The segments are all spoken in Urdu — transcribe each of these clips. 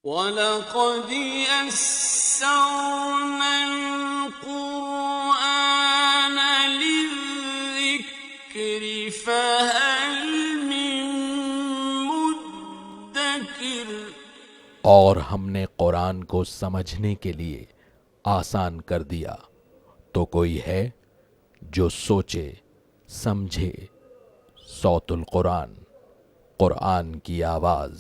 وَلَقَدْ يَسَّرْنَا الْقُرْآنَ لِلذِّكْرِ فَهَلْ مِن مُّدَّكِرٍ۔ اور ہم نے قرآن کو سمجھنے کے لیے آسان کر دیا، تو کوئی ہے جو سوچے سمجھے۔ صوت القرآن، قرآن کی آواز۔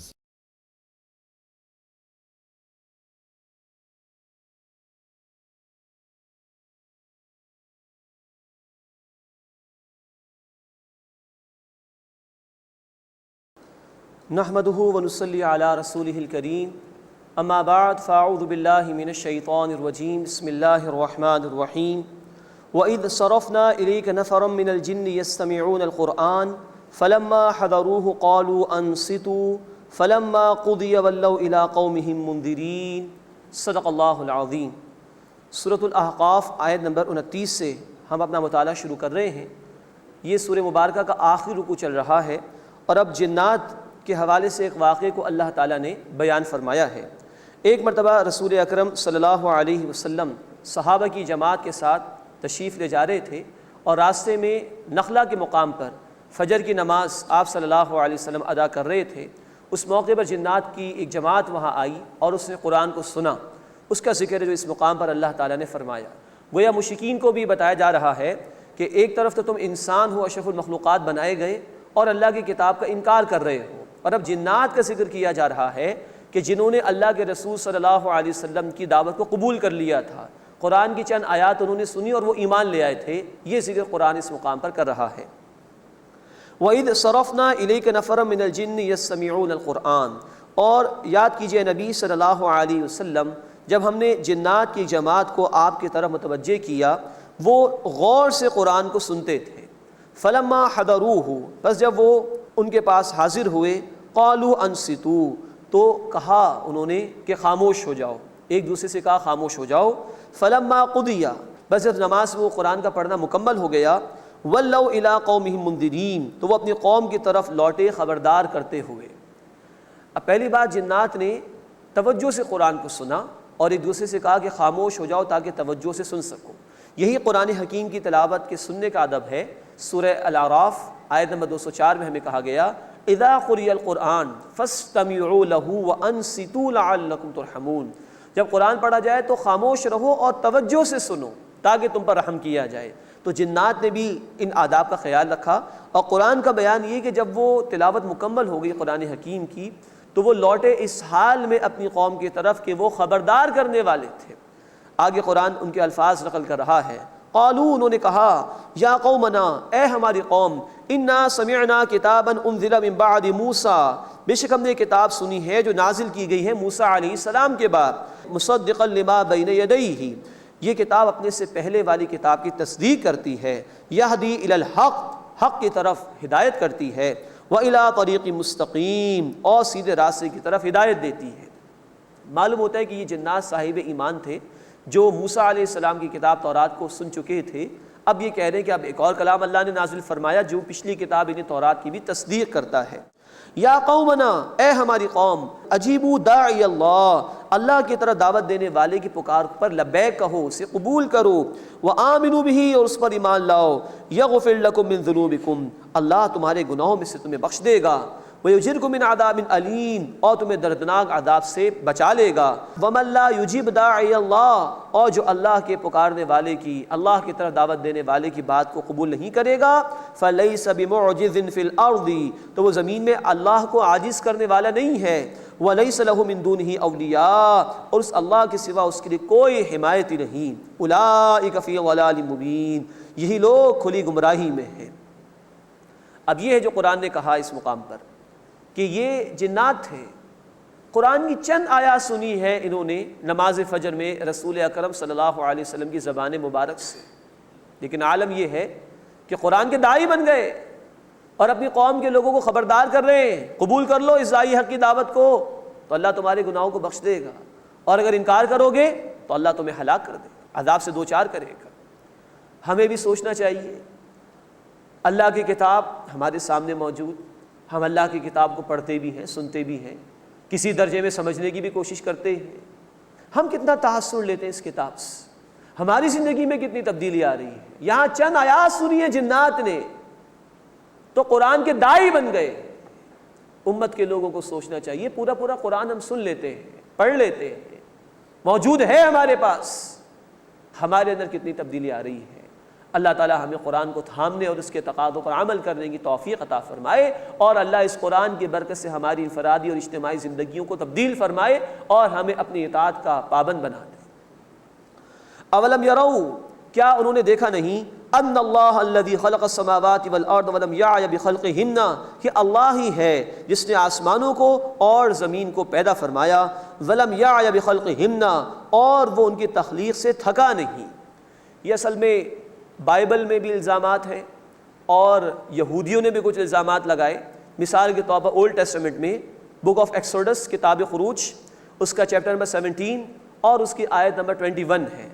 نحمده ونصلي على رسوله الكريم اما بعد فاعوذ بالله من الشيطان الرجيم بسم الله الرحمن الرحيم وإذ صرفنا إليك نفرا من الجن يستمعون القرآن فلما حضروه قالوا أنصتوا فلما قضي ولوا إلى قومهم منذرين۔ صدق اللہ العظیم۔ سورۃ الاحقاف آیت نمبر 29 سے ہم اپنا مطالعہ شروع کر رہے ہیں۔ یہ سورہ مبارکہ کا آخری رکوع چل رہا ہے، اور اب جنات کے حوالے سے ایک واقعے کو اللہ تعالیٰ نے بیان فرمایا ہے۔ ایک مرتبہ رسول اکرم صلی اللہ علیہ وسلم صحابہ کی جماعت کے ساتھ تشریف لے جا رہے تھے، اور راستے میں نخلا کے مقام پر فجر کی نماز آپ صلی اللہ علیہ وسلم ادا کر رہے تھے۔ اس موقع پر جنات کی ایک جماعت وہاں آئی اور اس نے قرآن کو سنا۔ اس کا ذکر ہے جو اس مقام پر اللہ تعالیٰ نے فرمایا۔ گویا مشرکین کو بھی بتایا جا رہا ہے کہ ایک طرف تو تم انسان ہو، اشرف المخلوقات بنائے گئے، اور اللہ کی کتاب کا انکار کر رہے ہو، اور اب جنات کا ذکر کیا جا رہا ہے کہ جنہوں نے اللہ کے رسول صلی اللہ علیہ وسلم کی دعوت کو قبول کر لیا تھا، قرآن کی چند آیات انہوں نے سنی اور وہ ایمان لے آئے تھے۔ یہ ذکر قرآن اس مقام پر کر رہا ہے۔ وَإِذْ صَرَفْنَا إِلَيْكَ نَفَرًا مِنَ الْجِنِّ يَسْتَمِعُونَ الْقُرْآنَ، اور یاد کیجئے نبی صلی اللہ علیہ وسلم جب ہم نے جنات کی جماعت کو آپ کی طرف متوجہ کیا، وہ غور سے قرآن کو سنتے تھے۔ فَلَمَّا حَضَرُوهُ، بس جب وہ ان کے پاس حاضر ہوئے، قَالُوا أَنصِتُوا، تو کہا انہوں نے کہ خاموش ہو جاؤ، ایک دوسرے سے کہا خاموش ہو جاؤ۔ فَلَمَّا قُضِيَ، بس جب نماز وہ قرآن کا پڑھنا مکمل ہو گیا، وَلَّوْا إِلَىٰ قَوْمِهِم مُنذِرِينَ، تو وہ اپنی قوم کی طرف لوٹے خبردار کرتے ہوئے۔ اب پہلی بات، جنات نے توجہ سے قرآن کو سنا اور ایک دوسرے سے کہا کہ خاموش ہو جاؤ تاکہ توجہ سے سن سکو۔ یہی قرآن حکیم کی تلاوت کے سننے کا ادب ہے۔ سورہ الاعراف آیت نمبر 204 میں ہمیں کہا گیا اذا قرئ القرآن فاستمعوا له وانصتوا لعلکم ترحمون، جب قرآن پڑھا جائے تو خاموش رہو اور توجہ سے سنو تاکہ تم پر رحم کیا جائے۔ تو جنات نے بھی ان آداب کا خیال رکھا، اور قرآن کا بیان یہ کہ جب وہ تلاوت مکمل ہو گئی قرآن حکیم کی، تو وہ لوٹے اس حال میں اپنی قوم کی طرف کہ وہ خبردار کرنے والے تھے۔ آگے قرآن ان کے الفاظ نقل کر رہا ہے۔ قالوا، انہوں نے کہا، یا قومنا، اے ہماری قوم، انا سمعنا کتابا انزل من بعد موسیٰ، بے شک ہم نے کتاب سنی ہے جو نازل کی گئی ہے موسیٰ علیہ السلام کے بعد، مصدقا لما بین یدیہ، یہ کتاب اپنے سے پہلے والی کتاب کی تصدیق کرتی ہے، یہدی الی الحق، حق کی طرف ہدایت کرتی ہے، وإلی طریق مستقیم، اور سیدھے راستے کی طرف ہدایت دیتی ہے۔ معلوم ہوتا ہے کہ یہ جنات صاحب ایمان تھے جو موسیٰ علیہ السلام کی کتاب تورات کو سن چکے تھے۔ اب یہ کہہ رہے ہیں کہ اب ایک اور کلام اللہ نے نازل فرمایا جو پچھلی کتاب انہیں تورات کی بھی تصدیق کرتا ہے۔ یا قومنا، اے ہماری قوم، اجیبوا داعی اللہ، اللہ کی طرف دعوت دینے والے کی پکار پر لبیک کہو، اسے قبول کرو، وآمنوا بہ، اور اس پر ایمان لاؤ، یغفر لکم من ذنوبکم، اللہ تمہارے گناہوں میں سے تمہیں بخش دے گا، وَيُجِرْكُم مِّنْ عَذَابٍ أَلِيمٍ، اور تمہیں دردناک عذاب سے بچا لے گا۔ وَمَن لَّا يُجِبْ دَاعِيَ اللَّهِ، اور جو اللہ کے پکارنے والے کی، اللہ کی طرف دعوت دینے والے کی بات کو قبول نہیں کرے گا، فَلَيْسَ بِمُعْجِزٍ فِي الْأَرْضِ، تو وہ زمین میں اللہ کو عاجز کرنے والا نہیں ہے، وَلَيْسَ لَهُ مِن دُونِهِ أَوْلِيَاء، اور اس اللہ کے سوا اس کے لیے کوئی حمایتی نہیں۔ أُولَٰئِكَ فِي ضَلَالٍ مُّبِينٍ، یہی لوگ کھلی گمراہی میں ہیں۔ اب یہ ہے جو قرآن نے کہا اس مقام پر کہ یہ جنات تھے، قرآن کی چند آیات سنی ہے انہوں نے نماز فجر میں رسول اکرم صلی اللہ علیہ وسلم کی زبان مبارک سے، لیکن عالم یہ ہے کہ قرآن کے داعی بن گئے اور اپنی قوم کے لوگوں کو خبردار کر رہے ہیں، قبول کر لو اس داعی حق کی دعوت کو تو اللہ تمہارے گناہوں کو بخش دے گا، اور اگر انکار کرو گے تو اللہ تمہیں ہلاک کر دے گا، عذاب سے دوچار کرے گا۔ ہمیں بھی سوچنا چاہیے، اللہ کی کتاب ہمارے سامنے موجود، ہم اللہ کی کتاب کو پڑھتے بھی ہیں، سنتے بھی ہیں، کسی درجے میں سمجھنے کی بھی کوشش کرتے ہیں. ہم کتنا تاثر لیتے ہیں اس کتاب سے, ہماری زندگی میں کتنی تبدیلی آ رہی ہے. یہاں چند آیات سنی ہے جنات نے تو قرآن کے داعی بن گئے. امت کے لوگوں کو سوچنا چاہیے, پورا قرآن ہم سن لیتے ہیں, پڑھ لیتے ہیں, موجود ہے ہمارے پاس, ہمارے اندر کتنی تبدیلی آ رہی ہے. اللہ تعالی ہمیں قرآن کو تھامنے اور اس کے تقاضوں پر عمل کرنے کی توفیق عطا فرمائے, اور اللہ اس قرآن کی برکت سے ہماری انفرادی اور اجتماعی زندگیوں کو تبدیل فرمائے اور ہمیں اپنی اطاعت کا پابند بنا دے. اولم یروا, کیا انہوں نے دیکھا نہیں, ان اللہ الذی خلق السماوات والارض ولم یعی بخلقہن, کہ اللہ ہی ہے جس نے آسمانوں کو اور زمین کو پیدا فرمایا, ولم یعی بخلقہن, اور وہ ان کی تخلیق سے تھکا نہیں. یہ اصل میں بائبل میں بھی الزامات ہیں اور یہودیوں نے بھی کچھ الزامات لگائے. مثال کے طور پر اولڈ ٹیسٹمنٹ میں بک آف ایکسوڈس, کتاب خروج, اس کا چیپٹر نمبر 17 اور اس کی آیت نمبر 21 ہے.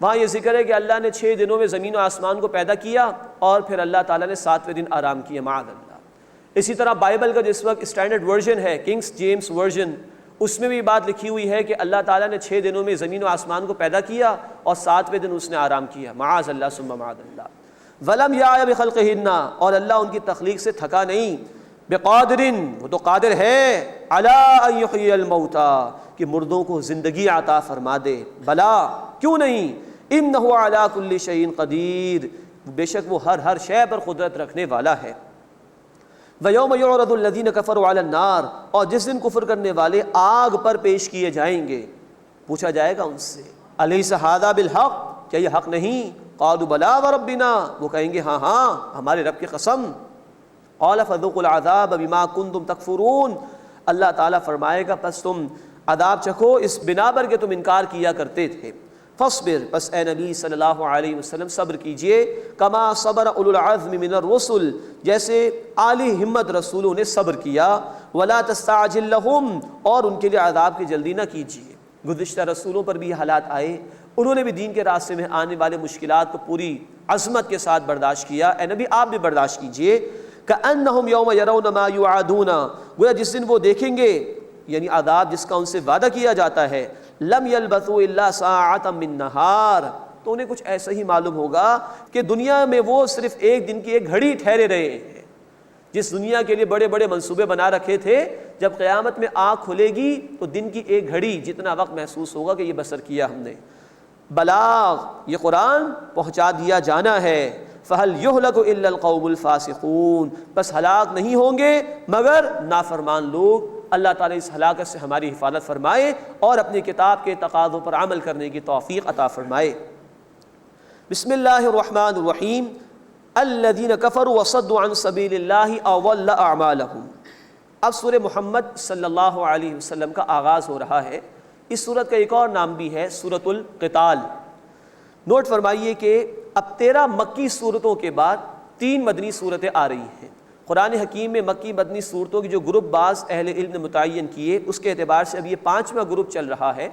وہاں یہ ذکر ہے کہ اللہ نے 6 دنوں میں زمین و آسمان کو پیدا کیا اور پھر اللہ تعالیٰ نے 7ویں دن آرام کیا, معاذ اللہ. اسی طرح بائبل کا جس وقت اسٹینڈرڈ ورژن ہے, کنگس جیمس ورژن, اس میں بھی بات لکھی ہوئی ہے کہ اللہ تعالیٰ نے 6 دنوں میں زمین و آسمان کو پیدا کیا اور 7ویں دن اس نے آرام کیا, معاذ اللہ ثم معاذ اللہ. ولم یعی بخلقہن, اور اللہ ان کی تخلیق سے تھکا نہیں. بقادر, وہ تو قادر ہے, علی ان یحیی الموتى, کہ مردوں کو زندگی عطا فرما دے. بلا, کیوں نہیں, انہ علی کل شیء قدیر, بے شک وہ ہر شے پر قدرت رکھنے والا ہے. وَيَوْمَ يُعْرَضُ الَّذِينَ كَفَرُوا عَلَى النَّارِ, اور جس دن کفر کرنے والے آگ پر پیش کیے جائیں گے, پوچھا جائے گا ان سے, أَلَيْسَ هَذَا بِالْحَقِّ, کیا یہ حق نہیں؟ قَالُوا بَلَىٰ وَرَبِّنَا, وہ کہیں گے ہاں ہمارے رب کی قسم. قَالَ فَذُوقُوا الْعَذَابَ بِمَا كُنتُمْ تَكْفُرُونَ, اللہ تعالیٰ فرمائے گا پس تم عذاب چکھو اس بنا پر کہ تم انکار کیا کرتے تھے. فاصبر, پس اے نبی صلی اللہ علیہ وسلم صبر کیجئے, کما صبر اولو العزم من الرسل, جیسے عالی ہمت رسولوں نے صبر کیا. ولا تستعجل لهم, اور ان کے لیے عذاب کی جلدی نہ کیجیے. گزشتہ رسولوں پر بھی یہ حالات آئے, انہوں نے بھی دین کے راستے میں آنے والے مشکلات کو پوری عظمت کے ساتھ برداشت کیا. اے نبی آپ بھی برداشت کیجئے. کأنہم یوم یرون ما یوعدون, گویا جس دن وہ دیکھیں گے یعنی عذاب جس کا ان سے وعدہ کیا جاتا ہے, لم یلبثوا الا ساعۃ من نہار, تو انہیں کچھ ایسا ہی معلوم ہوگا کہ دنیا میں وہ صرف ایک دن کی ایک گھڑی ٹھہرے رہے ہیں. جس دنیا کے لیے بڑے بڑے منصوبے بنا رکھے تھے, جب قیامت میں آنکھ کھلے گی تو دن کی ایک گھڑی جتنا وقت محسوس ہوگا کہ یہ بسر کیا ہم نے. بلاغ, یہ قرآن پہنچا دیا جانا ہے. فَهَلْ يُهْلَكُ إِلَّا الْقَوْمُ الْفَاسِقُونَ, بس ہلاک نہیں ہوں گے مگر نافرمان لوگ. اللہ تعالیٰ اس ہلاکت سے ہماری حفاظت فرمائے اور اپنی کتاب کے تقاضوں پر عمل کرنے کی توفیق عطا فرمائے. بسم اللہ الرحمن الرحیم. الذین کفروا وصدوا عن سبیل اللہ اضل اعمالهم. اب سورہ محمد صلی اللہ علیہ وسلم کا آغاز ہو رہا ہے. اس سورت کا ایک اور نام بھی ہے سورۃ القتال. نوٹ فرمائیے کہ اب 13 مکی صورتوں کے بعد 3 مدنی صورتیں آ رہی ہیں. قرآن حکیم میں مکی مدنی صورتوں کی جو گروپ بعض اہل علم نے متعین کیے, اس کے اعتبار سے اب یہ 5واں گروپ چل رہا ہے,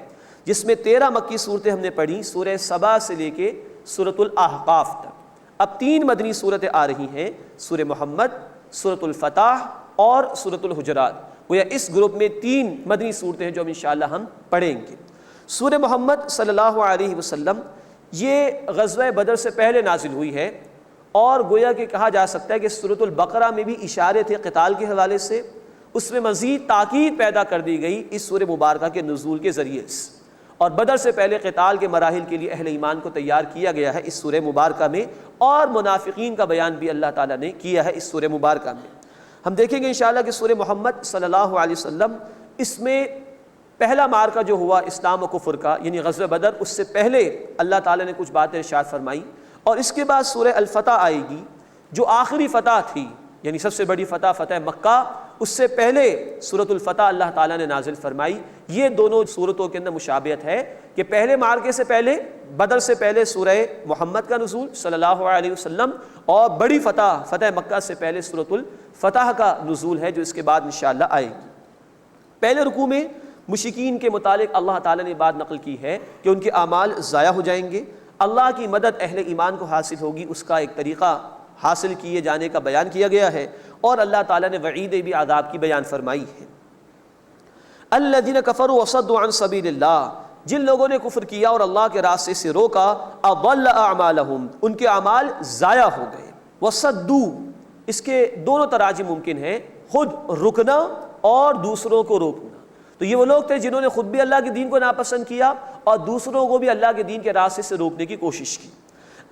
جس میں 13 مکی صورتیں ہم نے پڑھی سورہ سبا سے لے کے سورۃ الاحقاف تک. اب 3 مدنی صورتیں آ رہی ہیں, سورہ محمد, سورۃ الفتح اور سورۃ الحجرات. گویا اس گروپ میں 3 مدنی صورتیں ہیں جو اب انشاءاللہ ہم پڑھیں گے. سورہ محمد صلی اللہ علیہ وسلم یہ غزوہ بدر سے پہلے نازل ہوئی ہے, اور گویا کہ کہا جا سکتا ہے کہ سورۃ البقرہ میں بھی اشارے تھے قتال کے حوالے سے, اس میں مزید تاکید پیدا کر دی گئی اس سورہ مبارکہ کے نزول کے ذریعے سے. اور بدر سے پہلے قتال کے مراحل کے لیے اہل ایمان کو تیار کیا گیا ہے اس سورہ مبارکہ میں, اور منافقین کا بیان بھی اللہ تعالیٰ نے کیا ہے اس سورہ مبارکہ میں. ہم دیکھیں گے انشاءاللہ کہ سورہ محمد صلی اللہ علیہ وسلم, اس میں پہلا معرکہ جو ہوا اسلام و کفر کا یعنی غزوہ بدر, اس سے پہلے اللہ تعالیٰ نے کچھ باتیں ارشاد فرمائی, اور اس کے بعد سورہ الفتح آئے گی جو آخری فتح تھی, یعنی سب سے بڑی فتح فتح مکہ. اس سے پہلے سورۃ الفتح اللہ تعالیٰ نے نازل فرمائی. یہ دونوں صورتوں کے اندر مشابہت ہے کہ پہلے معرکے سے پہلے, بدر سے پہلے سورہ محمد کا نزول صلی اللہ علیہ وسلم, اور بڑی فتح فتح مکہ سے پہلے سورۃ الفتح کا نزول ہے جو اس کے بعد انشاءاللہ آئے گی. پہلے رکوع میں مشرکین کے متعلق اللہ تعالیٰ نے بات نقل کی ہے کہ ان کے اعمال ضائع ہو جائیں گے, اللہ کی مدد اہل ایمان کو حاصل ہوگی, اس کا ایک طریقہ حاصل کیے جانے کا بیان کیا گیا ہے, اور اللہ تعالیٰ نے وعید بھی عذاب کی بیان فرمائی ہے. الذین کفروا وصدوا عن سبیل اللہ، جن لوگوں نے کفر کیا اور اللہ کے راستے سے روکا، اضل اعمالہم، ان کے اعمال ضائع ہو گئے۔ وصدوا، اس کے دونوں تراجم ممکن ہیں، خود رکنا اور دوسروں کو روکنا۔ تو یہ وہ لوگ تھے جنہوں نے خود بھی اللہ کے دین کو ناپسند کیا اور دوسروں کو بھی اللہ کے دین کے راستے سے روکنے کی کوشش کی۔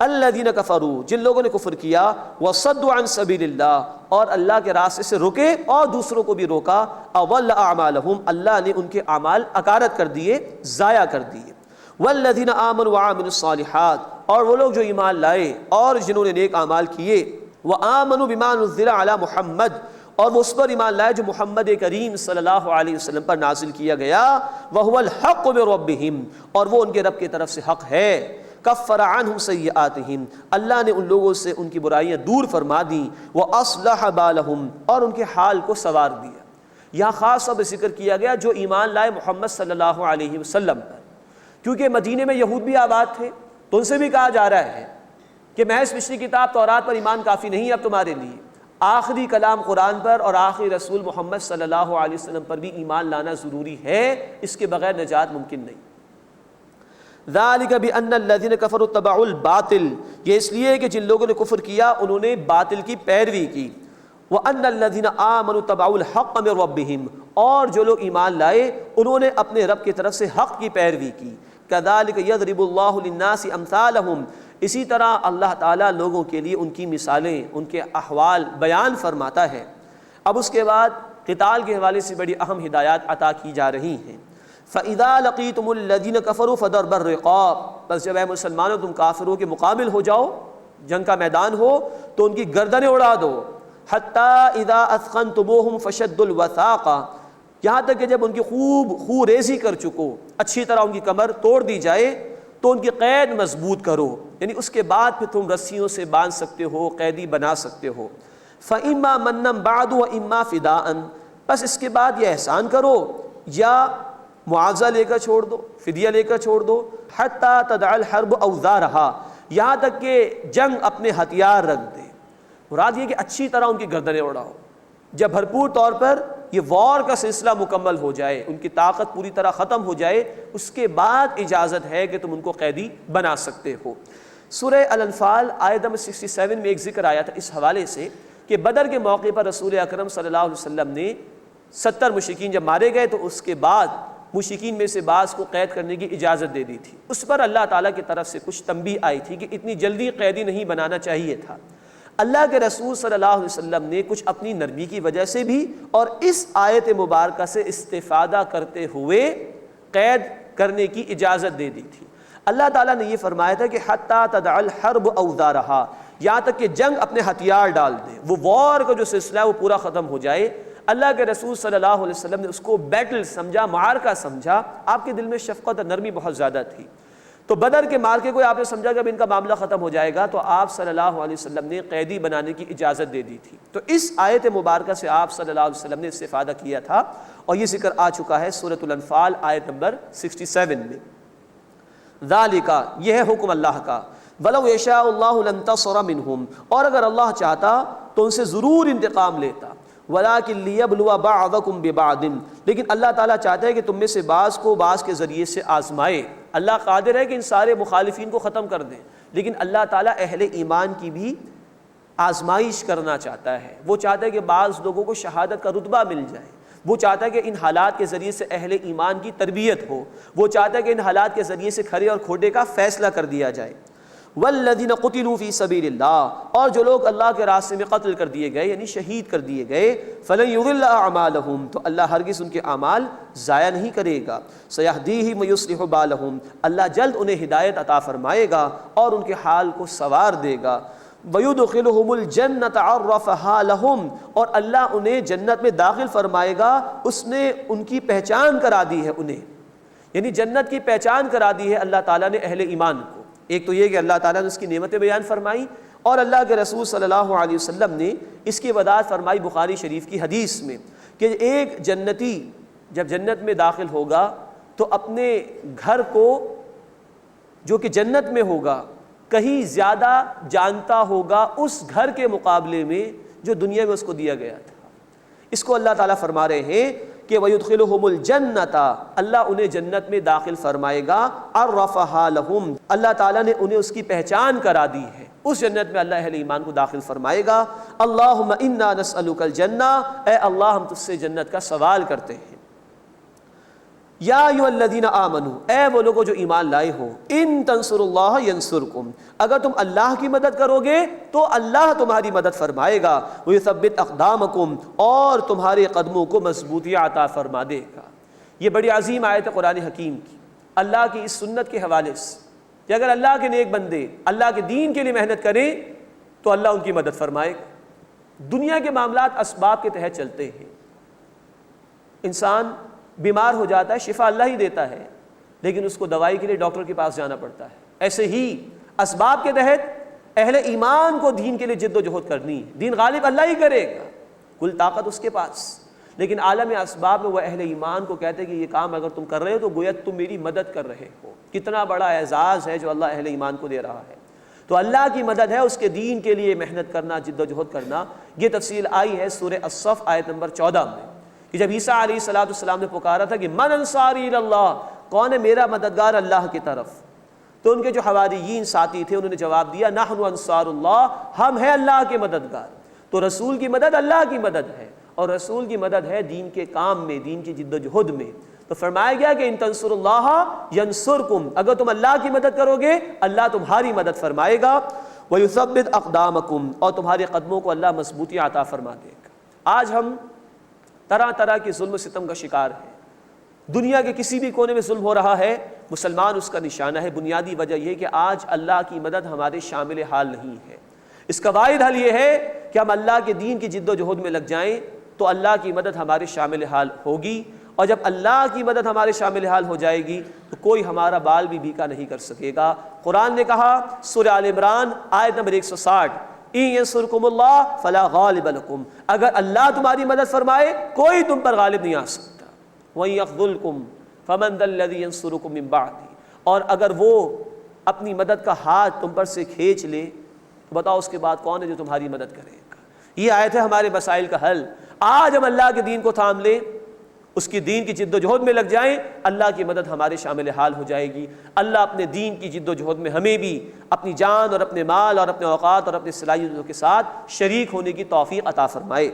الذین کفروا، جن لوگوں نے کفر کیا، وصدوا عن سبیل اللہ، اور اللہ کے راستے سے رکے اور دوسروں کو بھی روکا، اضل اعمالہم، اللہ نے ان کے اعمال اکارت کر دیے، ضائع کر دیے۔ والذین آمنوا وعملوا الصالحات، اور وہ لوگ جو ایمان لائے اور جنہوں نے نیک اعمال کیے، وآمنوا بما نزل علی محمد، اور وہ اس پر ایمان لائے جو محمد کریم صلی اللہ علیہ وسلم پر نازل کیا گیا، وہو الحق من ربہم، اور وہ ان کے رب کی طرف سے حق ہے۔ کفر عنہم سیئاتہم، اللہ نے ان لوگوں سے ان کی برائیاں دور فرما دیں، واصلح بالہم، اور ان کے حال کو سنوار دیا۔ یہاں خاص طور پر ذکر کیا گیا جو ایمان لائے محمد صلی اللہ علیہ وسلم پر، کیونکہ مدینے میں یہود بھی آباد تھے، تو ان سے بھی کہا جا رہا ہے کہ محض پچھلی کتاب تورات پر ایمان کافی نہیں ہے اب تمہارے لیے، آخری کلام قرآن پر اور آخری رسول محمد صلی اللہ علیہ وسلم پر بھی ایمان لانا ضروری ہے، اس کے بغیر نجات ممکن نہیں۔ ذالک بان الذین کفروا اتبعوا الباطل، یہ اس لیے کہ جن لوگوں نے کفر کیا انہوں نے باطل کی پیروی کی، وان الذین آمنوا اتبعوا الحق من ربہم، اور جو لوگ ایمان لائے انہوں نے اپنے رب کی طرف سے حق کی پیروی کی۔ کذالک یضرب اللہ للناس امثالہم، اسی طرح اللہ تعالیٰ لوگوں کے لیے ان کی مثالیں، ان کے احوال بیان فرماتا ہے۔ اب اس کے بعد قتال کے حوالے سے بڑی اہم ہدایات عطا کی جا رہی ہیں۔ فَإِذَا لَقِيتُمُ الَّذِينَ كَفَرُوا فَضَرْبَ الرِّقَابِ، بس جب اے مسلمانوں تم کافروں کے مقابل ہو جاؤ، جنگ کا میدان ہو تو ان کی گردنیں اڑا دو۔ حَتَّى إِذَا أَثْخَنْتُمُوهُمْ فَشَدُّوا الْوَثَاقَ، یہاں تک کہ جب ان کی خوب خو ریزی کر چکو، اچھی طرح ان کی کمر توڑ دی جائے تو ان کی قید مضبوط کرو، یعنی اس کے بعد پھر تم رسیوں سے باندھ سکتے ہو، قیدی بنا سکتے ہو۔ فَإِمَّا مَنًّا بَعْدُ وَإِمَّا فِدَاءً، بس اس کے بعد یہ احسان کرو یا معاوضہ لے کر چھوڑ دو، فدیہ لے کر چھوڑ دو۔ حَتَّى تَدْعَ الْحَرْبُ أَوْزَارَهَا، یہاں تک کہ جنگ اپنے ہتھیار رکھ دے۔ مراد یہ کہ اچھی طرح ان کی گردنیں اڑاؤ، جب بھرپور طور پر یہ وار کا سلسلہ مکمل ہو جائے، ان کی طاقت پوری طرح ختم ہو جائے، اس کے بعد اجازت ہے کہ تم ان کو قیدی بنا سکتے ہو۔ سورہ الانفال آیت نمبر 67 میں ایک ذکر آیا تھا اس حوالے سے کہ بدر کے موقع پر رسول اکرم صلی اللہ علیہ وسلم نے 70 مشرکین جب مارے گئے تو اس کے بعد مشرکین میں سے بعض کو قید کرنے کی اجازت دے دی تھی۔ اس پر اللہ تعالیٰ کی طرف سے کچھ تنبیہ آئی تھی کہ اتنی جلدی قیدی نہیں بنانا چاہیے تھا۔ اللہ کے رسول صلی اللہ علیہ وسلم نے کچھ اپنی نرمی کی وجہ سے بھی اور اس آیت مبارکہ سے استفادہ کرتے ہوئے قید کرنے کی اجازت دے دی تھی۔ اللہ تعالیٰ نے یہ فرمایا تھا کہ حَتَّى تَدْعَ الْحَرْبُ أَوْزَارَهَا، یہاں تک کہ جنگ اپنے ہتھیار ڈال دے، وہ وار کا جو سلسلہ ہے وہ پورا ختم ہو جائے۔ اللہ کے رسول صلی اللہ علیہ وسلم نے اس کو بیٹل سمجھا، معرکہ سمجھا، آپ کے دل میں شفقت اور نرمی بہت زیادہ تھی۔ تو بدر کے مارکے کو آپ نے سمجھا کہ اب ان کا معاملہ ختم ہو جائے گا، تو آپ صلی اللہ علیہ وسلم نے قیدی بنانے کی اجازت دے دی تھی۔ تو اس آیت مبارکہ سے آپ صلی اللہ علیہ وسلم نے استفادہ کیا تھا، اور یہ ذکر آ چکا ہے سورۃ الانفال آیت نمبر 67 میں۔ ذالک، یہ ہے حکم اللہ کا، وَلَوْ يَشَاءُ اللَّهُ لَانتَصَرَ مِنْهُمْ، اور اگر اللہ چاہتا تو ان سے ضرور انتقام لیتا۔ وَلَٰكِن لِيَبْلُوَ بَعْضَكُمْ بِبَعْضٍ، لیکن اللہ تعالیٰ چاہتا ہے کہ تم میں سے بعض کو بعض کے ذریعے سے آزمائے۔ اللہ قادر ہے کہ ان سارے مخالفین کو ختم کر دیں، لیکن اللہ تعالیٰ اہل ایمان کی بھی آزمائش کرنا چاہتا ہے۔ وہ چاہتا ہے کہ بعض لوگوں کو شہادت کا رتبہ مل جائے، وہ چاہتا ہے کہ ان حالات کے ذریعے سے اہل ایمان کی تربیت ہو، وہ چاہتا ہے کہ ان حالات کے ذریعے سے کھرے اور کھوٹے کا فیصلہ کر دیا جائے۔ والذین قتلوا فی سبیل اللہ، اور جو لوگ اللہ کے راستے میں قتل کر دیے گئے یعنی شہید کر دیے گئے، فلن یضل اعمالہم، تو اللہ ہرگز ان کے اعمال ضائع نہیں کرے گا۔ سیہدیہم ویصلح بالہم، اللہ جلد انہیں ہدایت عطا فرمائے گا اور ان کے حال کو سنوار دے گا۔ وَيُدْخِلُهُمُ الْجَنَّةَ عَرَّفَهَا لَهُمْ، اور اللہ انہیں جنت میں داخل فرمائے گا، اس نے ان کی پہچان کرا دی ہے انہیں، یعنی جنت کی پہچان کرا دی ہے اللہ تعالیٰ نے اہل ایمان کو۔ ایک تو یہ کہ اللہ تعالیٰ نے اس کی نعمتیں بیان فرمائی، اور اللہ کے رسول صلی اللہ علیہ وسلم نے اس کی وضاحت فرمائی بخاری شریف کی حدیث میں کہ ایک جنتی جب جنت میں داخل ہوگا تو اپنے گھر کو جو کہ جنت میں ہوگا کہیں زیادہ جانتا ہوگا اس گھر کے مقابلے میں جو دنیا میں اس کو دیا گیا تھا۔ اس کو اللہ تعالیٰ فرما رہے ہیں کہ وَيُدْخِلُهُمُ الْجَنَّةَ، اللہ انہیں جنت میں داخل فرمائے گا، عَرَّفَهَا لَهُمْ، اللہ تعالیٰ نے انہیں اس کی پہچان کرا دی ہے، اس جنت میں اللہ اہل ایمان کو داخل فرمائے گا۔ اللہم انا نسألک الجنہ، اے اللہ ہم تجھ سے جنت کا سوال کرتے ہیں۔ یا ایھا الذین آمنوا، اے وہ لوگوں جو ایمان لائے ہو، ان تنصروا اللہ ینصرکم، اگر تم اللہ کی مدد کرو گے تو اللہ تمہاری مدد فرمائے گا، ویثبت اقدامکم، اور تمہارے قدموں کو مضبوطی عطا فرما دے گا۔ یہ بڑی عظیم آیت ہے قرآن حکیم کی، اللہ کی اس سنت کے حوالے سے کہ اگر اللہ کے نیک بندے اللہ کے دین کے لیے محنت کریں تو اللہ ان کی مدد فرمائے گا۔ دنیا کے معاملات اسباب کے تحت چلتے ہیں، انسان بیمار ہو جاتا ہے، شفا اللہ ہی دیتا ہے، لیکن اس کو دوائی کے لیے ڈاکٹر کے پاس جانا پڑتا ہے۔ ایسے ہی اسباب کے تحت اہل ایمان کو دین کے لیے جد و جہد کرنی ہے، دین غالب اللہ ہی کرے گا، کل طاقت اس کے پاس، لیکن عالم اسباب میں وہ اہل ایمان کو کہتے ہیں کہ یہ کام اگر تم کر رہے ہو تو گویا تم میری مدد کر رہے ہو۔ کتنا بڑا اعزاز ہے جو اللہ اہل ایمان کو دے رہا ہے۔ تو اللہ کی مدد ہے اس کے دین کے لیے محنت کرنا، جد و جہد کرنا۔ یہ تفصیل آئی ہے سورہ الصف آیت نمبر 14 میں، کہ جب عیسیٰ علیہ السلام نے پکارا تھا کہ من انصاری اللہ، کون ہے میرا مددگار اللہ کی طرف، تو ان کے جو حواریین ساتھی تھے انہوں نے جواب دیا نحن انصار اللہ، ہم ہیں اللہ کے مددگار۔ تو رسول کی مدد اللہ کی مدد ہے، اور رسول کی مدد ہے دین کے کام میں، دین کی جد و جہد میں۔ تو فرمایا گیا کہ ان تنصروا اللہ ینصرکم، اگر تم اللہ کی مدد کرو گے اللہ تمہاری مدد فرمائے گا، ویثبت اقدامکم، اور تمہارے قدموں کو اللہ مضبوطی عطا فرما دے گا۔ آج ہم طرح طرح کے ظلم و ستم کا شکار ہیں، دنیا کے کسی بھی کونے میں ظلم ہو رہا ہے، مسلمان اس کا نشانہ ہے۔ بنیادی وجہ یہ کہ آج اللہ کی مدد ہمارے شامل حال نہیں ہے۔ اس کا واحد حل یہ ہے کہ ہم اللہ کے دین کی جد و جہد میں لگ جائیں تو اللہ کی مدد ہمارے شامل حال ہوگی، اور جب اللہ کی مدد ہمارے شامل حال ہو جائے گی تو کوئی ہمارا بال بھی بیکا نہیں کر سکے گا۔ قرآن نے کہا سورہ آل عمران آیت نمبر 160، ان ینصرکم اللہ فلا غالب لکم، اگر اللہ تمہاری مدد فرمائے کوئی تم پر غالب نہیں آ سکتا، وَإِن يَخْذُلْكُمْ فَمَنْ ذَا الَّذِي يَنصُرُكُم مِّن بَعْدِهِ، اور اگر وہ اپنی مدد کا ہاتھ تم پر سے کھینچ لے تو بتاؤ اس کے بعد کون ہے جو تمہاری مدد کرے گا۔ یہ آیت ہے ہمارے مسائل کا حل۔ آج ہم اللہ کے دین کو تھام لیں، اس کی دین کی جد و جہد میں لگ جائیں، اللہ کی مدد ہمارے شامل حال ہو جائے گی۔ اللہ اپنے دین کی جد و جہد میں ہمیں بھی اپنی جان اور اپنے مال اور اپنے اوقات اور اپنی صلاحیتوں کے ساتھ شریک ہونے کی توفیق عطا فرمائے۔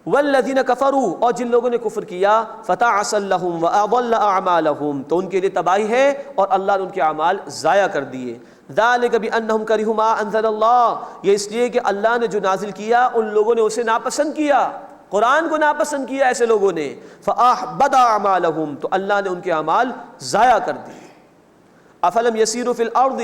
والذین کفروا، اور جن لوگوں نے کفر کیا، فتعسا لہم واضل اعمالہم، تو ان کے لیے تباہی ہے اور اللہ نے ان کے اعمال ضائع کر دیے۔ ذالک بانہم کرہوا ما انزل اللہ، یہ اس لیے کہ اللہ نے جو نازل کیا ان لوگوں نے اسے ناپسند کیا، قرآن کو ناپسند کیا ایسے لوگوں نے۔ فاحبط اعمالہم، تو اللہ نے ان کے اعمال ضائع کر دیے۔ افلم یسیروا فی الارض،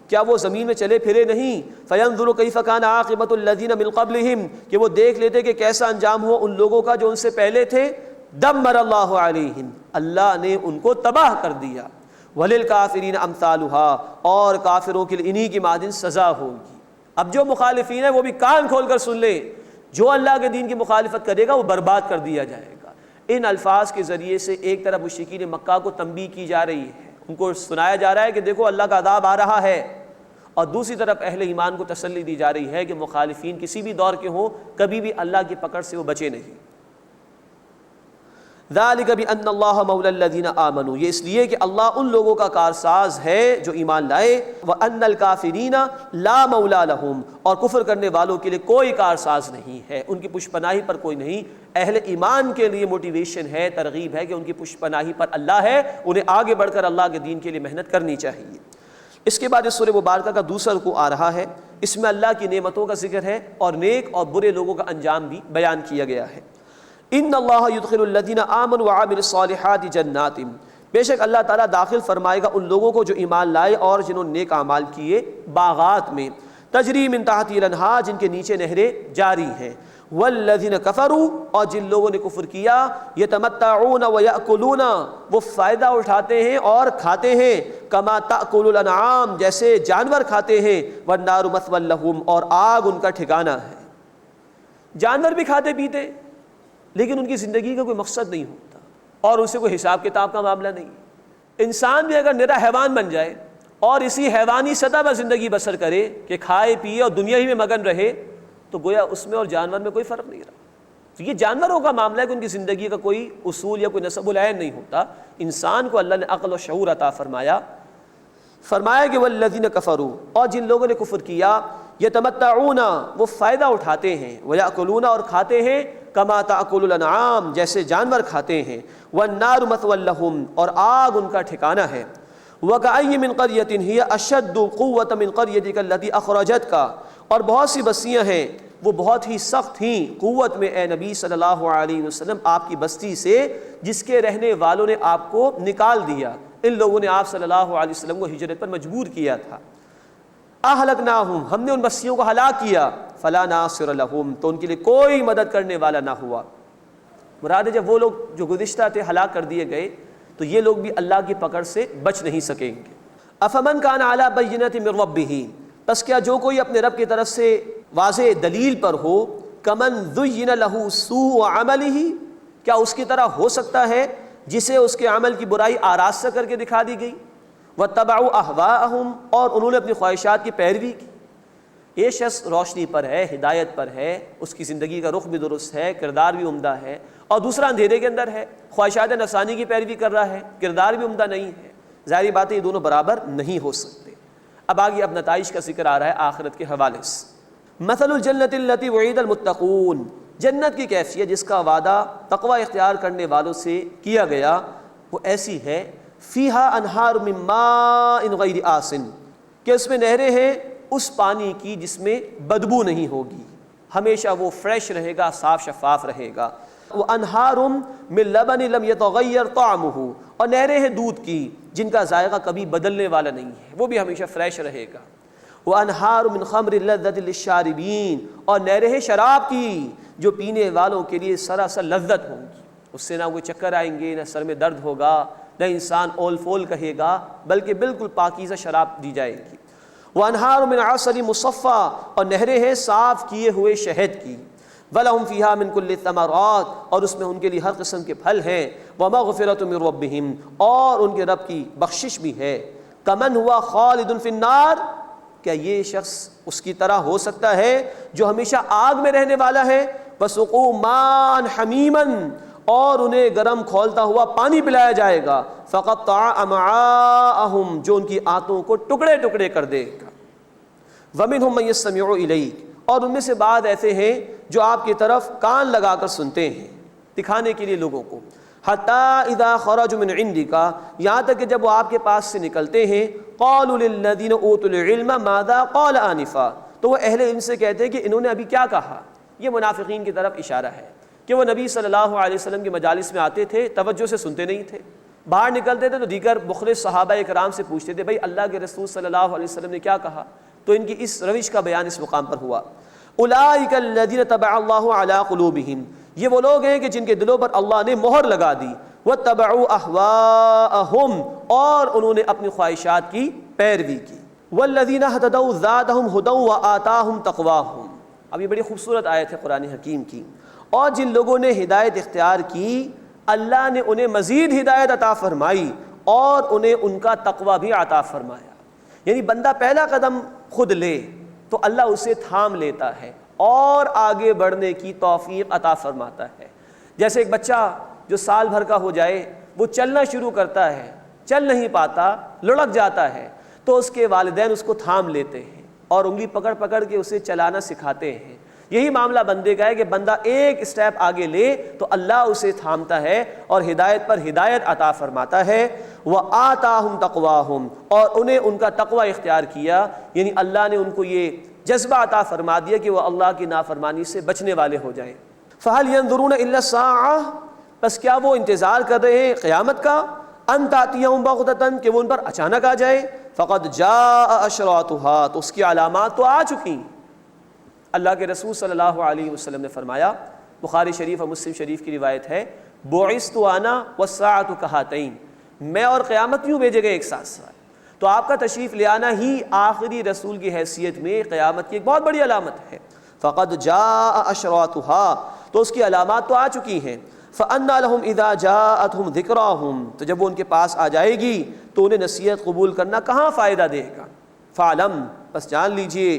کیا وہ زمین میں چلے پھرے نہیں، فینظروا کیف کان عاقبۃ الذین من قبلہم، کہ وہ دیکھ لیتے کہ کیسا انجام ہوا ان لوگوں کا جو ان سے پہلے تھے۔ دمر اللہ علیہم، اللہ نے ان کو تباہ کر دیا۔ وللکافرین امثالھا، اور کافروں کے لیے انہی کی مانند سزا ہوگی۔ اب جو مخالفین ہیں وہ بھی کان کھول کر سن لیں، جو اللہ کے دین کی مخالفت کرے گا وہ برباد کر دیا جائے گا۔ ان الفاظ کے ذریعے سے ایک طرف مشرکین مکہ کو تنبیہ کی جا رہی ہے، ان کو سنایا جا رہا ہے کہ دیکھو اللہ کا عذاب آ رہا ہے، اور دوسری طرف اہل ایمان کو تسلی دی جا رہی ہے کہ مخالفین کسی بھی دور کے ہوں کبھی بھی اللہ کی پکڑ سے وہ بچے نہیں۔ ذالک بان اللہ مولی الذین آمنوا، یہ اس لیے کہ اللہ ان لوگوں کا کارساز ہے جو ایمان لائے، وان الکافرین لا مولی لہم، اور کفر کرنے والوں کے لیے کوئی کارساز نہیں ہے، ان کی پشت پناہی پر کوئی نہیں۔ اہل ایمان کے لیے موٹیویشن ہے، ترغیب ہے کہ ان کی پشت پناہی پر اللہ ہے، انہیں آگے بڑھ کر اللہ کے دین کے لیے محنت کرنی چاہیے۔ اس کے بعد اس سورہ مبارکہ کا دوسرا رکوع آ رہا ہے، اس میں اللہ کی نعمتوں کا ذکر ہے اور نیک اور برے لوگوں کا انجام بھی بیان کیا گیا ہے۔ ان اللہ یدخل الذین آمنوا وعملوا الصالحات جنات، بے شک اللہ تعالیٰ داخل فرمائے گا ان لوگوں کو جو ایمان لائے اور جنہوں نے نیک اعمال کیے، باغات میں، تجری من تحتها الانہار، جن کے نیچے نہریں جاری ہیں۔ والذین کفروا، اور جن لوگوں نے کفر کیا، یتمتعون ویأکلون، وہ فائدہ اٹھاتے ہیں اور کھاتے ہیں، کما تأکل الانعام، جیسے جانور کھاتے ہیں، والنار مثوی لہم، اور آگ ان کا ٹھکانہ ہے۔ جانور بھی کھاتے پیتے لیکن ان کی زندگی کا کوئی مقصد نہیں ہوتا اور ان سے کوئی حساب کتاب کا معاملہ نہیں۔ انسان بھی اگر نرا حیوان بن جائے اور اسی حیوانی سطح پر زندگی بسر کرے کہ کھائے پیے اور دنیا ہی میں مگن رہے، تو گویا اس میں اور جانور میں کوئی فرق نہیں رہا۔ تو یہ جانوروں کا معاملہ ہے کہ ان کی زندگی کا کوئی اصول یا کوئی نسب العین نہیں ہوتا. انسان کو اللہ نے عقل و شعور عطا فرمایا کہ والذین کفروا، اور جن لوگوں نے کفر کیا، یتمتعون، وہ فائدہ اٹھاتے ہیں، ویأکلون، اور کھاتے ہیں، کما تأکل الانعام، جیسے جانور کھاتے ہیں، والنار مثوی لہم، اور آگ ان کا ٹھکانہ ہے. وکأی من قریۃ ہی اشد قوۃ من قریتک التی اخرجتک، اور بہت سی بستیاں ہیں وہ بہت ہی سخت تھیں قوت میں اے نبی صلی اللہ علیہ وسلم آپ کی بستی سے، جس کے رہنے والوں نے آپ کو نکال دیا. ان لوگوں نے آپ صلی اللہ علیہ وسلم کو ہجرت پر مجبور کیا تھا. اہلکناہم، ہم نے ان بستیوں کو ہلاک کیا، فلا ناصر لہم، تو ان کے لیے کوئی مدد کرنے والا نہ ہوا. مراد ہے جب وہ لوگ جو گزشتہ تھے ہلاک کر دیے گئے تو یہ لوگ بھی اللہ کی پکڑ سے بچ نہیں سکیں گے. افمن کان علی بینۃ من ربہ، بس کیا جو کوئی اپنے رب کی طرف سے واضح دلیل پر ہو، کمن زین لہ سوء عملہ، کیا اس کی طرح ہو سکتا ہے جسے اس کے عمل کی برائی آراستہ کر کے دکھا دی گئی. واتبعوا اہواءہم، اور انہوں نے اپنی خواہشات کی پیروی کی. یہ شخص روشنی پر ہے، ہدایت پر ہے، اس کی زندگی کا رخ بھی درست ہے، کردار بھی عمدہ ہے، اور دوسرا اندھیرے کے اندر ہے، خواہشات نفسانی کی پیروی کر رہا ہے، کردار بھی عمدہ نہیں ہے. ظاہری بات ہے یہ دونوں برابر نہیں ہو سکتے. اب آگے اب نتائج کا ذکر آ رہا ہے آخرت کے حوالے سے. مثل الجنت التی وعید المتقون، جنت کی کیفیت جس کا وعدہ تقوی اختیار کرنے والوں سے کیا گیا وہ ایسی ہے، فیہا انہار من ماء غیر آسن، کہ اس میں نہریں ہیں اس پانی کی جس میں بدبو نہیں ہوگی، ہمیشہ وہ فریش رہے گا، صاف شفاف رہے گا. وانہار من لبن لم یتغیر طعمہ، اور نہریں ہیں دودھ کی جن کا ذائقہ کبھی بدلنے والا نہیں ہے، وہ بھی ہمیشہ فریش رہے گا. وانہار من خمر لذۃ للشاربین، اور نہریں ہیں شراب کی جو پینے والوں کے لیے سراسر لذت ہوں گی، اس سے نہ کوئی چکر آئیں گے، نہ سر میں درد ہوگا، نہ انسان اول فول کہے گا، بلکہ بالکل پاکیزہ شراب دی جائے گی. وانہار من عسل مصفی، اور نہریں ہیں صاف کیے ہوئے شہد کی. وَلَهُمْ فِيهَا مِن كُلِّ الثَّمَرَاتِ، اور اس میں ان کے لیے ہر قسم کے پھل ہیں. وَمَغْفِرَةٌ مِّن رَبِّهِمْ، اور ان کے رب کی بخشش بھی ہے. كَمَنْ هُوَ خَالِدٌ فِي النَّارِ، کیا یہ شخص اس کی طرح ہو سکتا ہے جو ہمیشہ آگ میں رہنے والا ہے. وَسُقُوا مَاءً حَمِيمًا، اور انہیں گرم کھولتا ہوا پانی پلایا جائے گا. فَقَطَّعَ أَمْعَاءَهُمْ، جو ان کی آنتوں کو ٹکڑے ٹکڑے کر دے گا. وَمِنْهُمْ مَن يَسْتَمِعُ إِلَيْكَ، اور ان میں سے بعض ایسے ہیں جو آپ کی طرف کان لگا کر سنتے ہیں، دکھانے کے لیے لوگوں کو. حَتَّى إِذَا خَرَجُوا مِنْ عِنْدِكَ، یہاں تک کہ جب وہ آپ کے پاس سے نکلتے ہیں، قَالُوا لِلَّذِينَ أُوتُوا الْعِلْمَ مَاذَا قَالَ آنِفًا، تو وہ اہل علم سے کہتے ہیں کہ انہوں نے ابھی کیا کہا. یہ منافقین کی طرف اشارہ ہے کہ وہ نبی صلی اللہ علیہ وسلم کی مجالس میں آتے تھے، توجہ سے سنتے نہیں تھے، باہر نکلتے تھے تو دیگر مخلص صحابہ کرام سے پوچھتے تھے بھائی اللہ کے رسول صلی اللہ علیہ وسلم نے کیا کہا. تو ان کی اس روش کا بیان اس مقام پر ہوا. اولئک الذین طبع اللہ علی قلوبہم، یہ وہ لوگ ہیں کہ جن کے دلوں پر اللہ نے مہر لگا دی. واتبعوا اہواءہم، اور انہوں نے اپنی خواہشات کی پیروی کی. والذین اہتدوا زادہم ھدی وآتاہم تقواہم. اب یہ بڑی خوبصورت آیت ہے قرآن حکیم کی. اور جن لوگوں نے ہدایت اختیار کی اللہ نے انہیں مزید ہدایت عطا فرمائی اور انہیں ان کا تقوی بھی عطا فرمایا. یعنی بندہ پہلا قدم خود لے تو اللہ اسے تھام لیتا ہے اور آگے بڑھنے کی توفیق عطا فرماتا ہے. جیسے ایک بچہ جو سال بھر کا ہو جائے وہ چلنا شروع کرتا ہے، چل نہیں پاتا، لڑک جاتا ہے، تو اس کے والدین اس کو تھام لیتے ہیں اور انگلی پکڑ پکڑ کے اسے چلانا سکھاتے ہیں. یہی معاملہ بندے کا ہے کہ بندہ ایک اسٹیپ آگے لے تو اللہ اسے تھامتا ہے اور ہدایت پر ہدایت عطا فرماتا ہے. وَآتَاهُمْ تَقْوَاهُمْ، اور انہیں ان کا تقوی اختیار کیا، یعنی اللہ نے ان کو یہ جذبہ عطا فرما دیا کہ وہ اللہ کی نافرمانی سے بچنے والے ہو جائیں. فَهَلْ يَنظُرُونَ إِلَّا السَّاعَةَ، بس کیا وہ انتظار کر رہے ہیں قیامت کا، أَن تَأْتِيَهُمْ بَغْتَةً، کہ وہ ان پر اچانک آ جائے. فَقَدْ جَاءَ أَشْرَاطُهَا، تو اس کی علامات تو آ چکی. اللہ کے رسول صلی اللہ علیہ وسلم نے فرمایا، بخاری شریف اور مسلم شریف کی روایت ہے، بُعِثْتُ أَنَا وَالسَّاعَةُ كَهَاتَيْنِ، میں اور قیامت یوں بھیجے گئے ایک ساتھ ساتھ. تو آپ کا تشریف لے آنا ہی آخری رسول کی حیثیت میں قیامت کی ایک بہت بڑی علامت ہے. فَقَدْ جَاءَ أَشْرَاطُهَا، تو اس کی علامات تو آ چکی ہیں. فَأَنَّىٰ لَهُمْ إِذَا جَاءَتْهُمْ ذِكْرَاهُمْ، تو جب وہ ان کے پاس آ جائے گی تو انہیں نصیحت قبول کرنا کہاں فائدہ دے گا. فَعْلَمْ، بس جان لیجئے،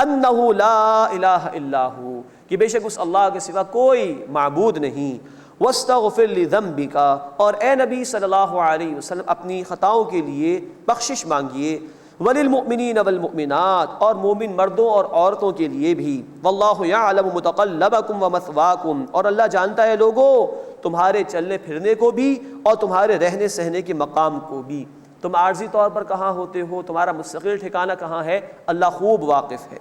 أَنَّهُ لَا إِلَٰهَ إِلَّا هُوَ، کہ بے شک اس اللہ کے سوا کوئی معبود نہیں۔ واستغفر لذنبک، اور اے نبی صلی اللہ علیہ وسلم اپنی خطاؤں کے لیے بخشش مانگیے۔ وللمؤمنین والمؤمنات، اور مومن مردوں اور عورتوں کے لیے بھی۔ واللہ یعلم متقلبکم ومثواکم، اور اللہ جانتا ہے لوگوں تمہارے چلنے پھرنے کو بھی اور تمہارے رہنے سہنے کے مقام کو بھی۔ تم عارضی طور پر کہاں ہوتے ہو، تمہارا مستقل ٹھکانہ کہاں ہے، اللہ خوب واقف ہے۔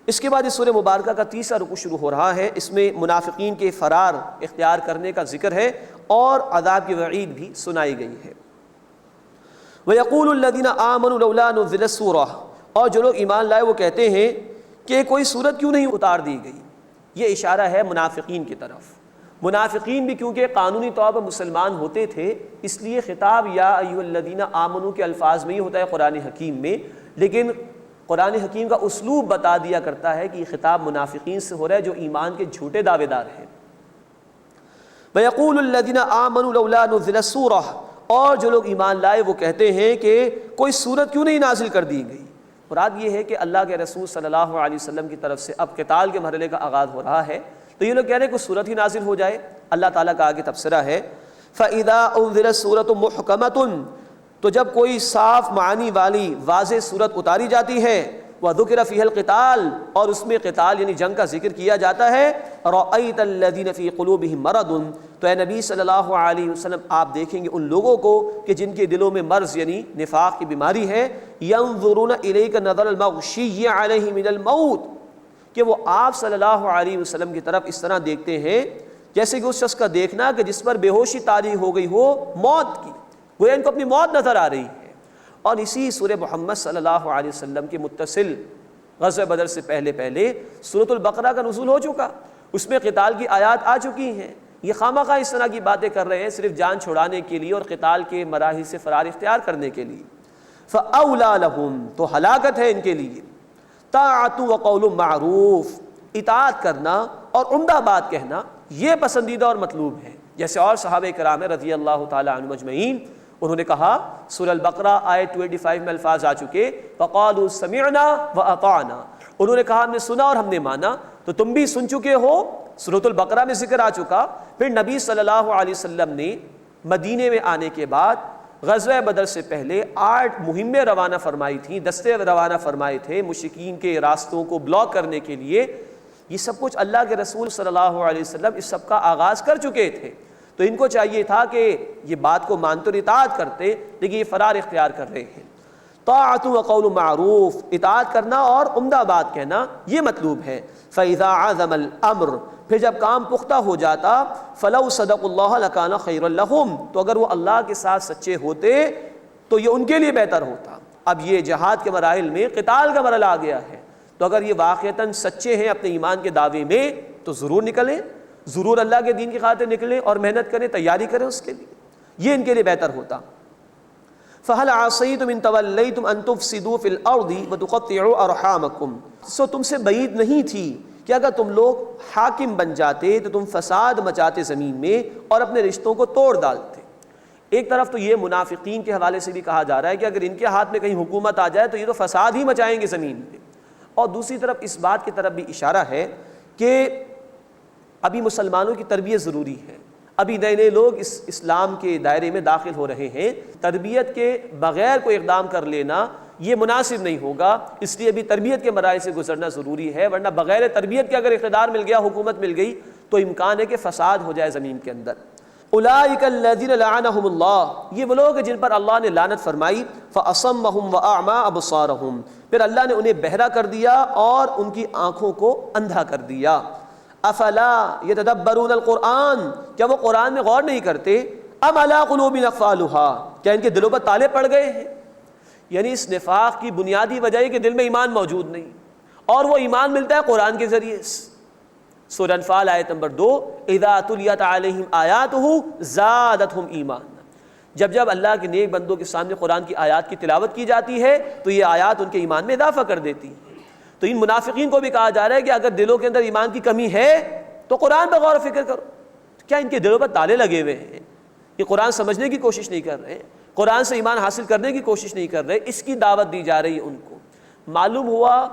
اس کے بعد اس سورہ مبارکہ کا تیسرا رکوع شروع ہو رہا ہے۔ اس میں منافقین کے فرار اختیار کرنے کا ذکر ہے اور عذاب کی وعید بھی سنائی گئی ہے۔ وَيَقُولُ الَّذِينَ آمَنُوا لَوْلَا نُزِّلَتْ سُورَةٌ، اور جو لوگ ایمان لائے وہ کہتے ہیں کہ کوئی سورت کیوں نہیں اتار دی گئی۔ یہ اشارہ ہے منافقین کی طرف۔ منافقین بھی کیونکہ قانونی طور پر مسلمان ہوتے تھے، اس لیے خطاب یا ایھا الذین آمنوا کے الفاظ میں ہی ہوتا ہے قرآن حکیم میں، لیکن قرآن حکیم کا اسلوب بتا دیا کرتا ہے کہ یہ خطاب منافقین سے ہو رہا ہے جو ایمان کے جھوٹے دعوے دار ہیں۔ وَيَقُولُ الَّذِينَ آمَنُوا لَوْلَا نُزِّلَتْ سُورَةٌ، اور جو لوگ ایمان لائے وہ کہتے ہیں کہ کوئی سورت کیوں نہیں نازل کر دی گئی۔ مراد یہ ہے کہ اللہ کے رسول صلی اللہ علیہ وسلم کی طرف سے اب قتال کے مرحلے کا آغاز ہو رہا ہے، تو یہ لوگ کہہ رہے ہیں کوئی سورت ہی نازل ہو جائے۔ اللہ تعالیٰ کا آگے تبصرہ ہے فَإِذَا أُنزِلَتْ سُورَةٌ مُحْكَمَةٌ، تو جب کوئی صاف معنی والی واضح سورت اتاری جاتی ہے، وَذُكِرَ فِيهَا الْقِتَالُ، اور اس میں قتال یعنی جنگ کا ذکر کیا جاتا ہے، رَأَيْتَ الَّذِينَ فِي قُلُوبِهِم مَرَضٌ، تو اے نبی صلی اللہ علیہ وسلم آپ دیکھیں گے ان لوگوں کو کہ جن کے دلوں میں مرض یعنی نفاق کی بیماری ہے، يَنظُرُونَ إِلَيْكَ نَظَرَ الْمَغْشِيِّ عَلَيْهِ مِنَ الْمَوْتِ، کہ وہ آپ صلی اللہ علیہ وسلم کی طرف اس طرح دیکھتے ہیں جیسے کہ اس شخص کا دیکھنا کہ جس پر بے ہوشی طاری ہو گئی ہو موت کی، گویا ان کو اپنی موت نظر آ رہی ہے۔ اور اسی سورہ محمد صلی اللہ علیہ وسلم کے متصل غزوہ بدر سے پہلے سورۃ البقرہ کا نزول ہو چکا، اس میں قتال کی آیات آ چکی ہیں۔ یہ خامخواہ اس طرح کی باتیں کر رہے ہیں صرف جان چھڑانے کے لیے اور قتال کے مراحل سے فرار اختیار کرنے کے لیے۔ فَأَوْلَىٰ لَهُمْ، تو ہلاکت ہے ان کے لیے۔ طاعۃ وقول معروف، اطاعت کرنا اور عمدہ بات کہنا یہ پسندیدہ اور مطلوب ہے، جیسے اور صحابہ کرام رضی اللہ تعالی عنہم اجمعین انہوں نے کہا۔ سورہ البقرہ آیت 285 میں الفاظ آ چکے، فقالوا سمعنا واطعنا، انہوں نے کہا ہم نے سنا اور ہم نے مانا، تو تم بھی سن چکے ہو، سورۃ البقرہ میں ذکر آ چکا۔ پھر نبی صلی اللہ علیہ وسلم نے مدینے میں آنے کے بعد غزوہ بدر سے پہلے 8 مہمیں روانہ فرمائی تھیں، دستے روانہ فرمائے تھے مشرکین کے راستوں کو بلاک کرنے کے لیے۔ یہ سب کچھ اللہ کے رسول صلی اللہ علیہ وسلم اس سب کا آغاز کر چکے تھے، تو ان کو چاہیے تھا کہ یہ بات کو مانتے اور اطاعت کرتے، لیکن یہ فرار اختیار کر رہے ہیں۔ طاعت وقول معروف، اطاعت کرنا اور عمدہ بات کہنا یہ مطلوب ہے۔ فَإِذَا عَزَمَ الْأَمْرُ، پھر جب کام پختہ ہو جاتا، فَلَوْ صَدَقُوا اللَّهَ لَكَانَ خَيْرًا لَهُمْ، تو اگر وہ اللہ کے ساتھ سچے ہوتے تو یہ ان کے لیے بہتر ہوتا۔ اب یہ جہاد کے مراحل میں قتال کا مرحلہ آ گیا ہے، تو اگر یہ واقعتاً سچے ہیں اپنے ایمان کے دعوے میں تو ضرور نکلیں، ضرور اللہ کے دین کی خاطر نکلیں اور محنت کریں، تیاری کریں اس کے لیے، یہ ان کے لیے بہتر ہوتا۔ فَهَلْ عَصَيْتُمْ إِن تَوَلَّيْتُمْ أَن تُفْسِدُوا فِي الْأَرْضِ وَتُقَطِّعُوا أَرْحَامَكُمْ، سو تم سے بعید نہیں تھی کہ اگر تم لوگ حاکم بن جاتے تو تم فساد مچاتے زمین میں اور اپنے رشتوں کو توڑ ڈالتے۔ ایک طرف تو یہ منافقین کے حوالے سے بھی کہا جا رہا ہے کہ اگر ان کے ہاتھ میں کہیں حکومت آ جائے تو یہ تو فساد ہی مچائیں گے زمین میں، اور دوسری طرف اس بات کی طرف بھی اشارہ ہے کہ ابھی مسلمانوں کی تربیت ضروری ہے، ابھی نئے نئے لوگ اس اسلام کے دائرے میں داخل ہو رہے ہیں، تربیت کے بغیر کوئی اقدام کر لینا یہ مناسب نہیں ہوگا، اس لیے ابھی تربیت کے مراحل سے گزرنا ضروری ہے، ورنہ بغیر تربیت کے اگر اقتدار مل گیا، حکومت مل گئی، تو امکان ہے کہ فساد ہو جائے زمین کے اندر۔ اولئک الذین لعنہم اللہ، یہ وہ لوگ ہیں جن پر اللہ نے لعنت فرمائی، فاصمہم واعمی ابصارہم، پھر اللہ نے انہیں بہرا کر دیا اور ان کی آنکھوں کو اندھا کر دیا۔ افلا یتدبرون القرآن، کیا وہ قرآن میں غور نہیں کرتے؟ ام علی قلوب اقفالها، کیا ان کے دلوں پر تالے پڑ گئے ہیں؟ یعنی اس نفاق کی بنیادی وجہ ہے کہ دل میں ایمان موجود نہیں، اور وہ ایمان ملتا ہے قرآن کے ذریعے۔ سورہ انفال آیت نمبر 2، اذا تلیت علیہم آیاتہ زادتہم ایمانا، جب جب اللہ کے نیک بندوں کے سامنے قرآن کی آیات کی تلاوت کی جاتی ہے تو یہ آیات ان کے ایمان میں اضافہ کر دیتی ہیں۔ تو ان منافقین کو بھی کہا جا رہا ہے کہ اگر دلوں کے اندر ایمان کی کمی ہے تو قرآن پر غور و فکر کرو۔ کیا ان کے دلوں پر تالے لگے ہوئے ہیں؟ یہ قرآن سمجھنے کی کوشش نہیں کر رہے، قرآن سے ایمان حاصل کرنے کی کوشش نہیں کر رہے، اس کی دعوت دی جا رہی ہے ان کو۔ معلوم ہوا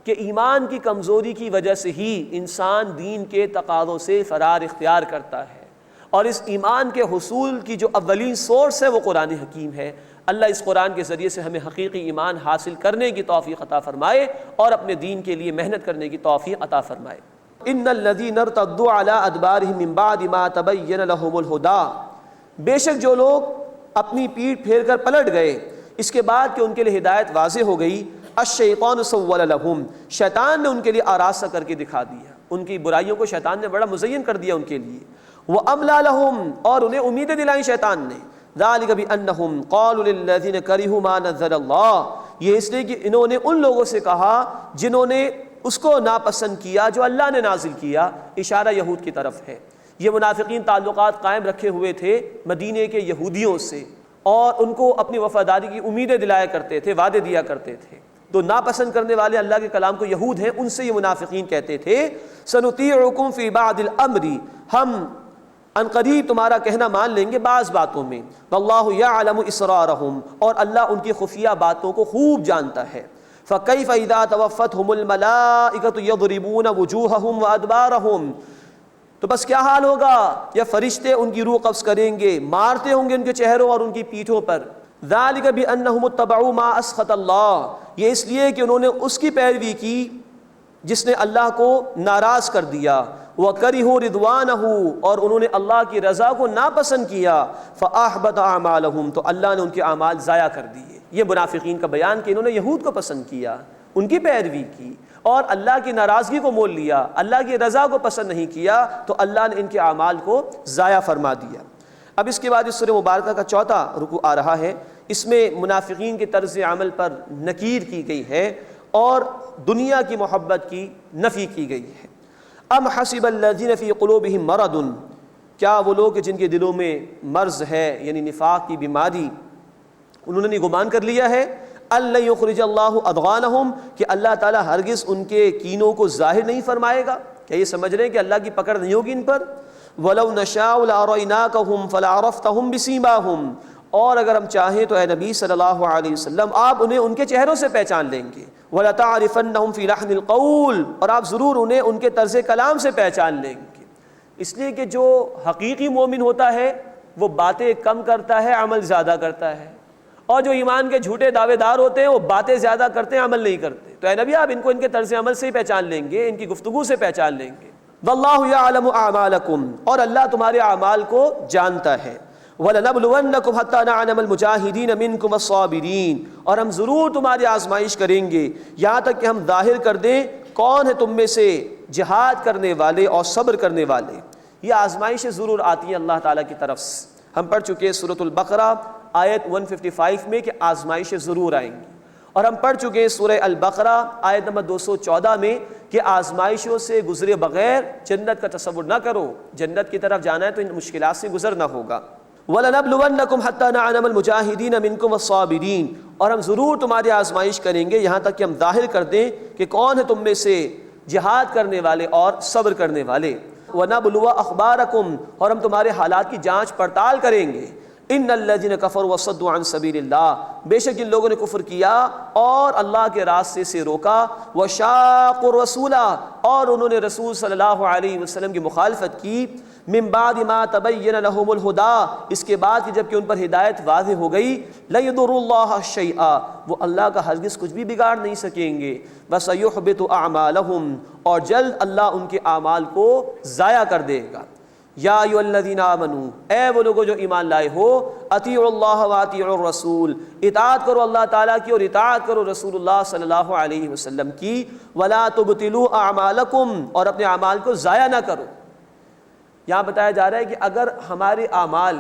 کہ ایمان کی کمزوری کی وجہ سے ہی انسان دین کے تقاضوں سے فرار اختیار کرتا ہے، اور اس ایمان کے حصول کی جو اولین سورس ہے وہ قرآن حکیم ہے۔ اللہ اس قرآن کے ذریعے سے ہمیں حقیقی ایمان حاصل کرنے کی توفیق عطا فرمائے اور اپنے دین کے لیے محنت کرنے کی توفیق عطا فرمائے۔ ان الذین ارتدوا علی ادبارہم من بعد ما تبین لہم الہدی، بے شک جو لوگ اپنی پیٹھ پھیر کر پلٹ گئے اس کے بعد کہ ان کے لیے ہدایت واضح ہو گئی، الشیطان سول لہم، شیطان نے ان کے لیے آراستہ کر کے دکھا دیا، ان کی برائیوں کو شیطان نے بڑا مزین کر دیا ان کے لیے، وَأَمْلَى لَهُمْ، اور انہیں امیدیں دلائیں شیطان نے، ذَلِكَ بِأَنَّهُمْ قَالُوا لِلَّذِينَ كَرِهُوا مَا نَزَّلَ اللَّهُ، یہ اس لیے کہ انہوں نے ان لوگوں سے کہا جنہوں نے اس کو ناپسند کیا جو اللہ نے نازل کیا، اشارہ یہود کی طرف ہے۔ یہ منافقین تعلقات قائم رکھے ہوئے تھے مدینے کے یہودیوں سے، اور ان کو اپنی وفاداری کی امیدیں دلایا کرتے تھے، وعدے دیا کرتے تھے۔ تو ناپسند کرنے والے اللہ کے کلام کو یہود ہیں، ان سے یہ منافقین کہتے تھے سنطیعکم فی بعض الامر، ہم ان قریب تمہارا کہنا مان لیں گے بعض باتوں میں، واللہ یعلم اسرارہم، اور اللہ ان کی خفیہ باتوں کو خوب جانتا ہے۔ فکیف اذا توفتہم الملائکۃ یضربون وجوہہم وادبارہم، تو بس کیا حال ہوگا یا فرشتے ان کی روح قبض کریں گے، مارتے ہوں گے ان کے چہروں اور ان کی پیٹھوں پر۔ ذالک بانہم اتبعوا ما اسخط اللہ، یہ اس لیے کہ انہوں نے اس کی پیروی کی جس نے اللہ کو ناراض کر دیا، وَكَرِهُوا رِضْوَانَهُ، اور انہوں نے اللہ کی رضا کو ناپسند کیا، فَأَحْبَطَ أَعْمَالَهُمْ، تو اللہ نے ان کے اعمال ضائع کر دیے۔ یہ منافقین کا بیان کہ انہوں نے یہود کو پسند کیا، ان کی پیروی کی اور اللہ کی ناراضگی کو مول لیا، اللہ کی رضا کو پسند نہیں کیا، تو اللہ نے ان کے اعمال کو ضائع فرما دیا۔ اب اس کے بعد اس سورہ مبارکہ کا چوتھا رکوع آ رہا ہے، اس میں منافقین کے طرز عمل پر نکیر کی گئی ہے اور دنیا کی محبت کی نفی کی گئی ہے۔ ام حسب الذین فی قلوبہم مرض، کیا وہ لوگ جن کے دلوں میں مرض ہے یعنی نفاق کی بیماری، انہوں نے گمان کر لیا ہے اللہ یخرج اللہ اضغانہم، کہ اللہ تعالیٰ ہرگز ان کے کینوں کو ظاہر نہیں فرمائے گا، کیا یہ سمجھ رہے ہیں کہ اللہ کی پکڑ نہیں ہوگی ان پر؟ وَلَوْ نَشَاءُ لَأَرَيْنَاكَهُمْ فَلَعَرَفْتَهُمْ بِسِيمَاهُمْ، اور اگر ہم چاہیں تو اے نبی صلی اللہ علیہ وسلم آپ انہیں ان کے چہروں سے پہچان لیں گے، وَلَتَعْرِفَنَّهُمْ فِي لَحْنِ الْقَوْلِ، اور آپ ضرور انہیں ان کے طرز کلام سے پہچان لیں گے۔ اس لیے کہ جو حقیقی مومن ہوتا ہے وہ باتیں کم کرتا ہے، عمل زیادہ کرتا ہے، اور جو ایمان کے جھوٹے دعوے دار ہوتے ہیں وہ باتیں زیادہ کرتے ہیں، عمل نہیں کرتے۔ تو اے نبی آپ ان کو ان کے طرز عمل سے ہی پہچان لیں گے، ان کی گفتگو سے پہچان لیں گے۔ واللہ یعلم اعمالکم، اور اللہ تمہارے اعمال کو جانتا ہے۔ وَلَنَبْلُوَنَّكُمْ حَتَّى نَعْلَمَ الْمُجَاهِدِينَ مِنْكُمْ الصَّابِرِينَ، اور ہم ضرور تمہاری آزمائش کریں گے یہاں تک کہ ہم ظاہر کر دیں کون ہے تم میں سے جہاد کرنے والے اور صبر کرنے والے۔ یہ آزمائشیں ضرور آتی ہیں اللہ تعالیٰ کی طرف سے، ہم پڑھ چکے ہیں سورۃ البقرہ آیت 155 میں کہ آزمائشیں ضرور آئیں گی، اور ہم پڑھ چکے ہیں سورہ البقرہ آیت نمبر 214 میں کہ آزمائشوں سے گزرے بغیر جنت کا تصور نہ کرو، جنت کی طرف جانا ہے تو ان مشکلات سے گزرنا ہوگا۔ وَلَنَبْلُوَنَّكُمْ حَتَّى نَعْلَمَ الْمُجَاهِدِينَ مِنْكُمْ الصَّابِرِينَ، اور ہم ضرور تمہاری آزمائش کریں گے یہاں تک کہ ہم ظاہر کر دیں کہ کون ہے تم میں سے جہاد کرنے والے اور صبر کرنے والے۔ وَنَبْلُوَ أَخْبَارَكُمْ، اور ہم تمہارے حالات کی جانچ پڑتال کریں گے۔ ان الذین کفروا وصدوا عن سبیل اللہ، بے شک جن لوگوں نے کفر کیا اور اللہ کے راستے سے روکا، وشاقوا الرسول، اور انہوں نے رسول صلی اللہ علیہ وسلم کی مخالفت کی، من بعد ما تبین لهم الہدی، اس کے بعد کہ جب کہ ان پر ہدایت واضح ہو گئی، لَيَضُرُّ اللَّهَ شَيْئًا، وہ اللہ کا ہرگز کچھ بھی بگاڑ نہیں سکیں گے، وَسَيُحْبِطُ أَعْمَالَهُمْ، اور جلد اللہ ان کے اعمال کو ضائع کر دے گا۔ یا ایھا الذین آمنوا، اے وہ لوگوں جو ایمان لائے ہو، اطیعوا اللہ واطیعوا الرسول، اطاعت کرو اللہ تعالیٰ کی اور اطاعت کرو رسول اللہ صلی اللہ علیہ وسلم کی، ولا تبطلوا اعمالکم، اور اپنے اعمال کو ضائع نہ کرو۔ یہاں بتایا جا رہا ہے کہ اگر ہمارے اعمال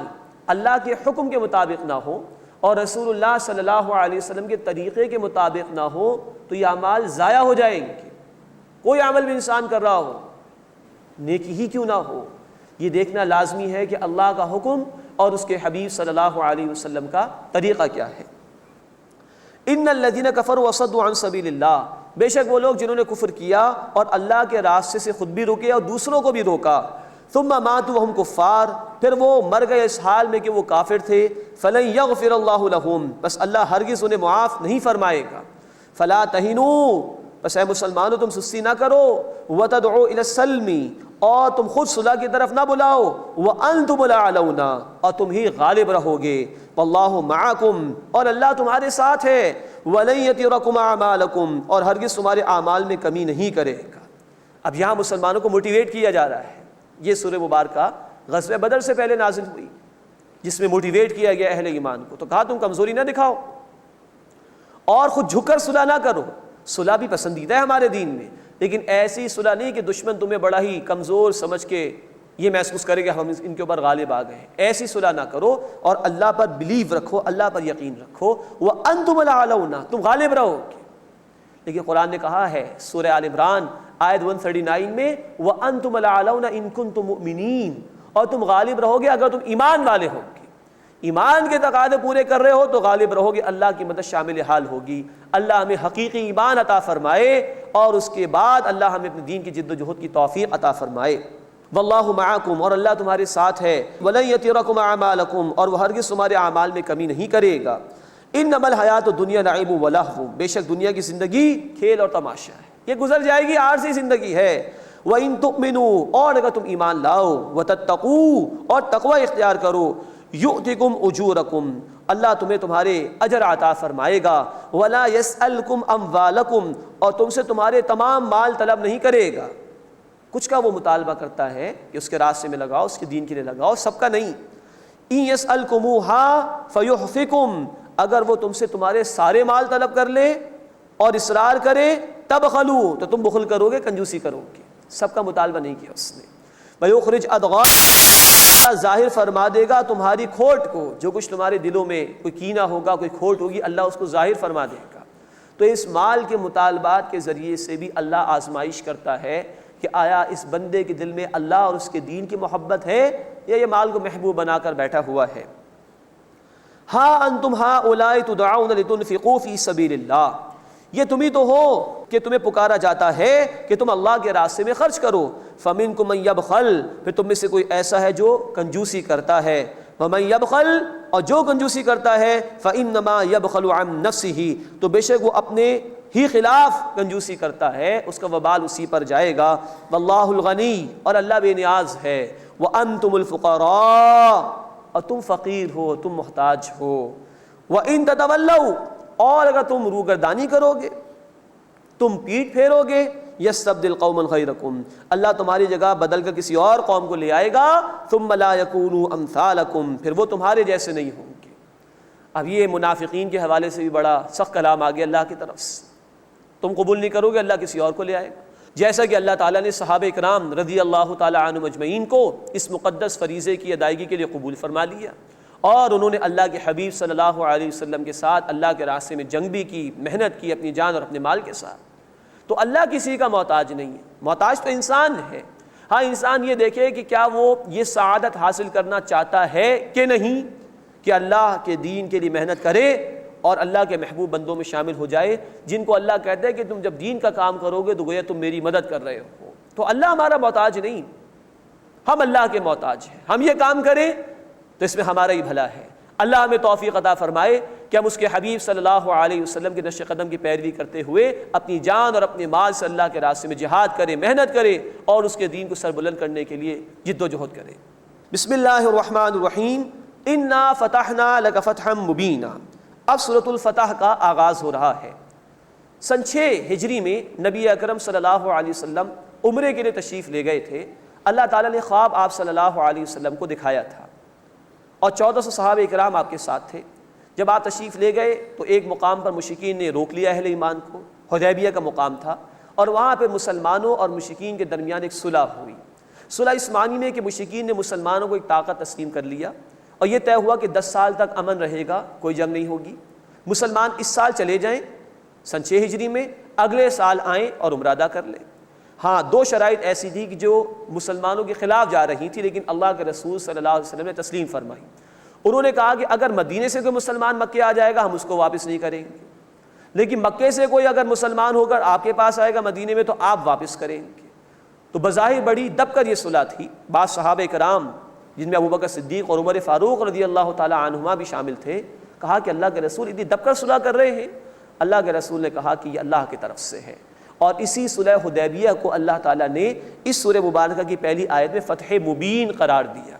اللہ کے حکم کے مطابق نہ ہو اور رسول اللہ صلی اللہ علیہ وسلم کے طریقے کے مطابق نہ ہو تو یہ اعمال ضائع ہو جائیں گے۔ کوئی عمل بھی انسان کر رہا ہو، نیکی ہی کیوں نہ ہو، یہ دیکھنا لازمی ہے کہ اللہ کا حکم اور اس کے حبیب صلی اللہ علیہ وسلم کا طریقہ کیا ہے۔ ان الذین کفروا وصدوا عن سبیل اللہ، بے شک وہ لوگ جنہوں نے کفر کیا اور اللہ کے راستے سے خود بھی رکے اور دوسروں کو بھی روکا، ثم ماتوا وهم کفار، پھر وہ مر گئے اس حال میں کہ وہ کافر تھے، فلن یغفر اللہ لهم، بس اللہ ہرگز انہیں معاف نہیں فرمائے گا۔ فلا تہنوا، بس اے مسلمانوں تم سستی نہ کرو، وَتَدْعُوا إِلَى السَّلْمِ اور تم خود صلح کی طرف نہ بلاؤ، وَأَنْتُمُ الْأَعْلَوْنَ اور تم ہی غالب رہو گے، وَاللَّهُ مَعَكُمْ اور اللہ تمہارے ساتھ ہے، وَلَن يَتِرَكُمْ أَعْمَالَكُمْ اور ہرگز تمہارے اعمال میں کمی نہیں کرے گا۔ اب یہاں مسلمانوں کو موٹیویٹ کیا جا رہا ہے۔ یہ سورہ مبارکہ غزوہ بدر سے پہلے نازل ہوئی، جس میں موٹیویٹ کیا گیا اہل ایمان کو، تو کہا تم کمزوری نہ دکھاؤ اور خود جھک کر صلح نہ کرو۔ صلح بھی پسندیدہ ہے ہمارے دین میں، لیکن ایسی صلح نہیں کہ دشمن تمہیں بڑا ہی کمزور سمجھ کے یہ محسوس کرے کہ ہم ان کے اوپر غالب آ گئے ہیں۔ ایسی صلح نہ کرو اور اللہ پر بلیو رکھو، اللہ پر یقین رکھو، وَأَنْتُمُ الْأَعْلَوْنَ تم غالب رہو گے۔ لیکن قرآن نے کہا ہے سورہ آل عمران آیت 139 میں وَأَنْتُمُ الْأَعْلَوْنَ إِن كُنتُم مُؤْمِنِينَ اور تم غالب رہو گے اگر تم ایمان والے ہو گے، ایمان کے تقاضے پورے کر رہے ہو تو غالب رہو گے، اللہ کی مدد شامل حال ہوگی۔ اللہ ہمیں حقیقی ایمان عطا فرمائے اور اس کے بعد اللہ ہمیں اپنے دین کی جد و جہد کی توفیق عطا فرمائے۔ واللہ معکم اور اللہ تمہارے ساتھ ہے، ولن یترکم اعمالکم اور وہ ہرگز تمہارے اعمال میں کمی نہیں کرے گا۔ انما الحیات الدنیا لعب و لہو بے شک دنیا کی زندگی کھیل اور تماشا ہے، یہ گزر جائے گی، عارضی زندگی ہے۔ وَإِن تُؤْمِنُوا اور اگر تم ایمان لاؤ، وَتَتَّقُوا اور تقوی اختیار کرو، یؤتکم اجورکم اللہ تمہیں تمہارے اجر عطا فرمائے گا، ولا یسألکم اموالکم اور تم سے تمہارے تمام مال طلب نہیں کرے گا۔ کچھ کا وہ مطالبہ کرتا ہے کہ اس کے راستے میں لگاؤ، اس کے دین کے لیے لگاؤ، سب کا نہیں۔ ان یسألکموہا فیحفکم اگر وہ تم سے تمہارے سارے مال طلب کر لے اور اصرار کرے تبخلوا تو تم بخل کرو گے، کنجوسی کرو گے، سب کا مطالبہ نہیں کیا اس نے۔ ویخرج ادغان ظاہر فرما دے گا تمہاری کھوٹ کو، جو کچھ تمہارے دلوں میں کوئی کینہ ہوگا، کوئی کھوٹ ہوگی، اللہ اس کو ظاہر فرما دے گا۔ تو اس مال کے مطالبات کے ذریعے سے بھی اللہ آزمائش کرتا ہے کہ آیا اس بندے کے دل میں اللہ اور اس کے دین کی محبت ہے یا یہ مال کو محبوب بنا کر بیٹھا ہوا ہے۔ ہاں انتم ہؤلاء تدعون لتنفقوا فی سبیل اللہ یہ تمہیں تو ہو کہ تمہیں پکارا جاتا ہے کہ تم اللہ کے راستے میں خرچ کرو۔ فمنکم من یبخل پھر تم میں سے کوئی ایسا ہے جو کنجوسی کرتا ہے، ومن یبخل اور جو کنجوسی کرتا ہے فانما یبخل عن نفسہ تو بے شک وہ اپنے ہی خلاف کنجوسی کرتا ہے، اس کا وبال اسی پر جائے گا۔ واللہ الغنی اور اللہ بے نیاز ہے، وانتم الفقراء اور تم فقیر ہو، تم محتاج ہو۔ وان تتولوا اور اگر تم روگردانی کرو گے، تم پیٹھ پھیرو گے، یستبدل قوما غیرکم اللہ تمہاری جگہ بدل کر کسی اور قوم کو لے آئے گا، ثم لا یکونوا امثالکم پھر وہ تمہارے جیسے نہیں ہوں گے۔ اب یہ منافقین کے حوالے سے بھی بڑا سخت کلام آ گیا اللہ کی طرف سے، تم قبول نہیں کرو گے اللہ کسی اور کو لے آئے گا، جیسا کہ اللہ تعالیٰ نے صحابہ اکرام رضی اللہ تعالیٰ عنہم اجمعین کو اس مقدس فریضے کی ادائیگی کے لیے قبول فرما لیا، اور انہوں نے اللہ کے حبیب صلی اللہ علیہ وسلم کے ساتھ اللہ کے راستے میں جنگ بھی کی، محنت کی اپنی جان اور اپنے مال کے ساتھ۔ تو اللہ کسی کا محتاج نہیں ہے، محتاج تو انسان ہے۔ ہاں انسان یہ دیکھے کہ کیا وہ یہ سعادت حاصل کرنا چاہتا ہے کہ نہیں، کہ اللہ کے دین کے لیے محنت کرے اور اللہ کے محبوب بندوں میں شامل ہو جائے، جن کو اللہ کہتا ہے کہ تم جب دین کا کام کرو گے تو گویا تم میری مدد کر رہے ہو۔ تو اللہ ہمارا محتاج نہیں، ہم اللہ کے محتاج ہیں۔ ہم یہ کام کریں تو اس میں ہمارا ہی بھلا ہے۔ اللہ ہمیں توفیق عطا فرمائے کہ ہم اس کے حبیب صلی اللہ علیہ وسلم کے نقش قدم کی پیروی کرتے ہوئے اپنی جان اور اپنے مال سے اللہ کے راستے میں جہاد کریں، محنت کریں اور اس کے دین کو سربلند کرنے کے لیے جد و جہد کریں۔ بسم اللہ الرحمن الرحیم انا فتحنا لک فتحا مبینا اب سورۃ الفتح کا آغاز ہو رہا ہے۔ سن 6 ہجری میں نبی اکرم صلی اللہ علیہ وسلم عمرے کے لیے تشریف لے گئے تھے۔ اللہ تعالیٰ نے خواب آپ صلی اللہ علیہ وسلم کو دکھایا تھا اور 1400 صحابہ اکرام آپ کے ساتھ تھے۔ جب آپ تشریف لے گئے تو ایک مقام پر مشرکین نے روک لیا اہل ایمان کو، حدیبیہ کا مقام تھا، اور وہاں پہ مسلمانوں اور مشرکین کے درمیان ایک صلح ہوئی۔ صلح اس معنی میں کہ مشرکین نے مسلمانوں کو ایک طاقت تسلیم کر لیا اور یہ طے ہوا کہ 10 سال تک امن رہے گا، کوئی جنگ نہیں ہوگی۔ مسلمان اس سال چلے جائیں سن 6 ہجری میں، اگلے سال آئیں اور عمرہ ادا کر لیں۔ ہاں 2 شرائط ایسی تھی کہ جو مسلمانوں کے خلاف جا رہی تھی، لیکن اللہ کے رسول صلی اللہ علیہ وسلم نے تسلیم فرمائی۔ انہوں نے کہا کہ اگر مدینے سے کوئی مسلمان مکے آ جائے گا ہم اس کو واپس نہیں کریں گے، لیکن مکے سے کوئی اگر مسلمان ہو کر آپ کے پاس آئے گا مدینے میں تو آپ واپس کریں گے۔ تو بظاہر بڑی دب کر یہ صلح تھی۔ بعض صحابہ کرام جن میں ابوبکر صدیق اور عمر فاروق رضی اللہ تعالیٰ عنہما بھی شامل تھے، کہا کہ اللہ کے رسول اتنی دب کر صلح کر رہے ہیں۔ اللہ کے رسول نے کہا کہ یہ اللہ کی طرف سے ہے، اور اسی صلح حدیبیہ کو اللہ تعالیٰ نے اس سورہ مبارکہ کی پہلی آیت میں فتح مبین قرار دیا۔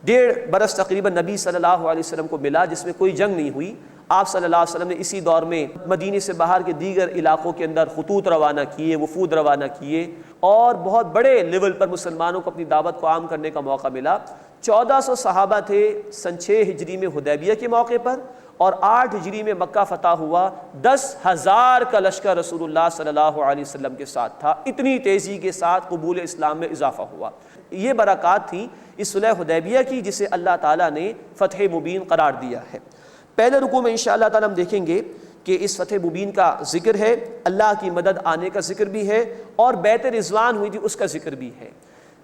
1.5 برس تقریباً نبی صلی اللہ علیہ وسلم کو ملا جس میں کوئی جنگ نہیں ہوئی۔ آپ صلی اللہ علیہ وسلم نے اسی دور میں مدینے سے باہر کے دیگر علاقوں کے اندر خطوط روانہ کیے، وفود روانہ کیے، اور بہت بڑے لیول پر مسلمانوں کو اپنی دعوت کو عام کرنے کا موقع ملا۔ 1400 صحابہ تھے سن 6 ہجری میں حدیبیہ کے موقع پر، اور 8 ہجری میں مکہ فتح ہوا۔ 10,000 کا لشکر رسول اللہ صلی اللہ علیہ وسلم کے ساتھ تھا۔ اتنی تیزی کے ساتھ قبول اسلام میں اضافہ ہوا۔ یہ برکات تھیں اس صلح حدیبیہ کی جسے اللہ تعالیٰ نے فتح مبین قرار دیا ہے۔ پہلے رکوع میں انشاءاللہ تعالیٰ ہم دیکھیں گے کہ اس فتح مبین کا ذکر ہے، اللہ کی مدد آنے کا ذکر بھی ہے، اور بیعت رضوان ہوئی تھی اس کا ذکر بھی ہے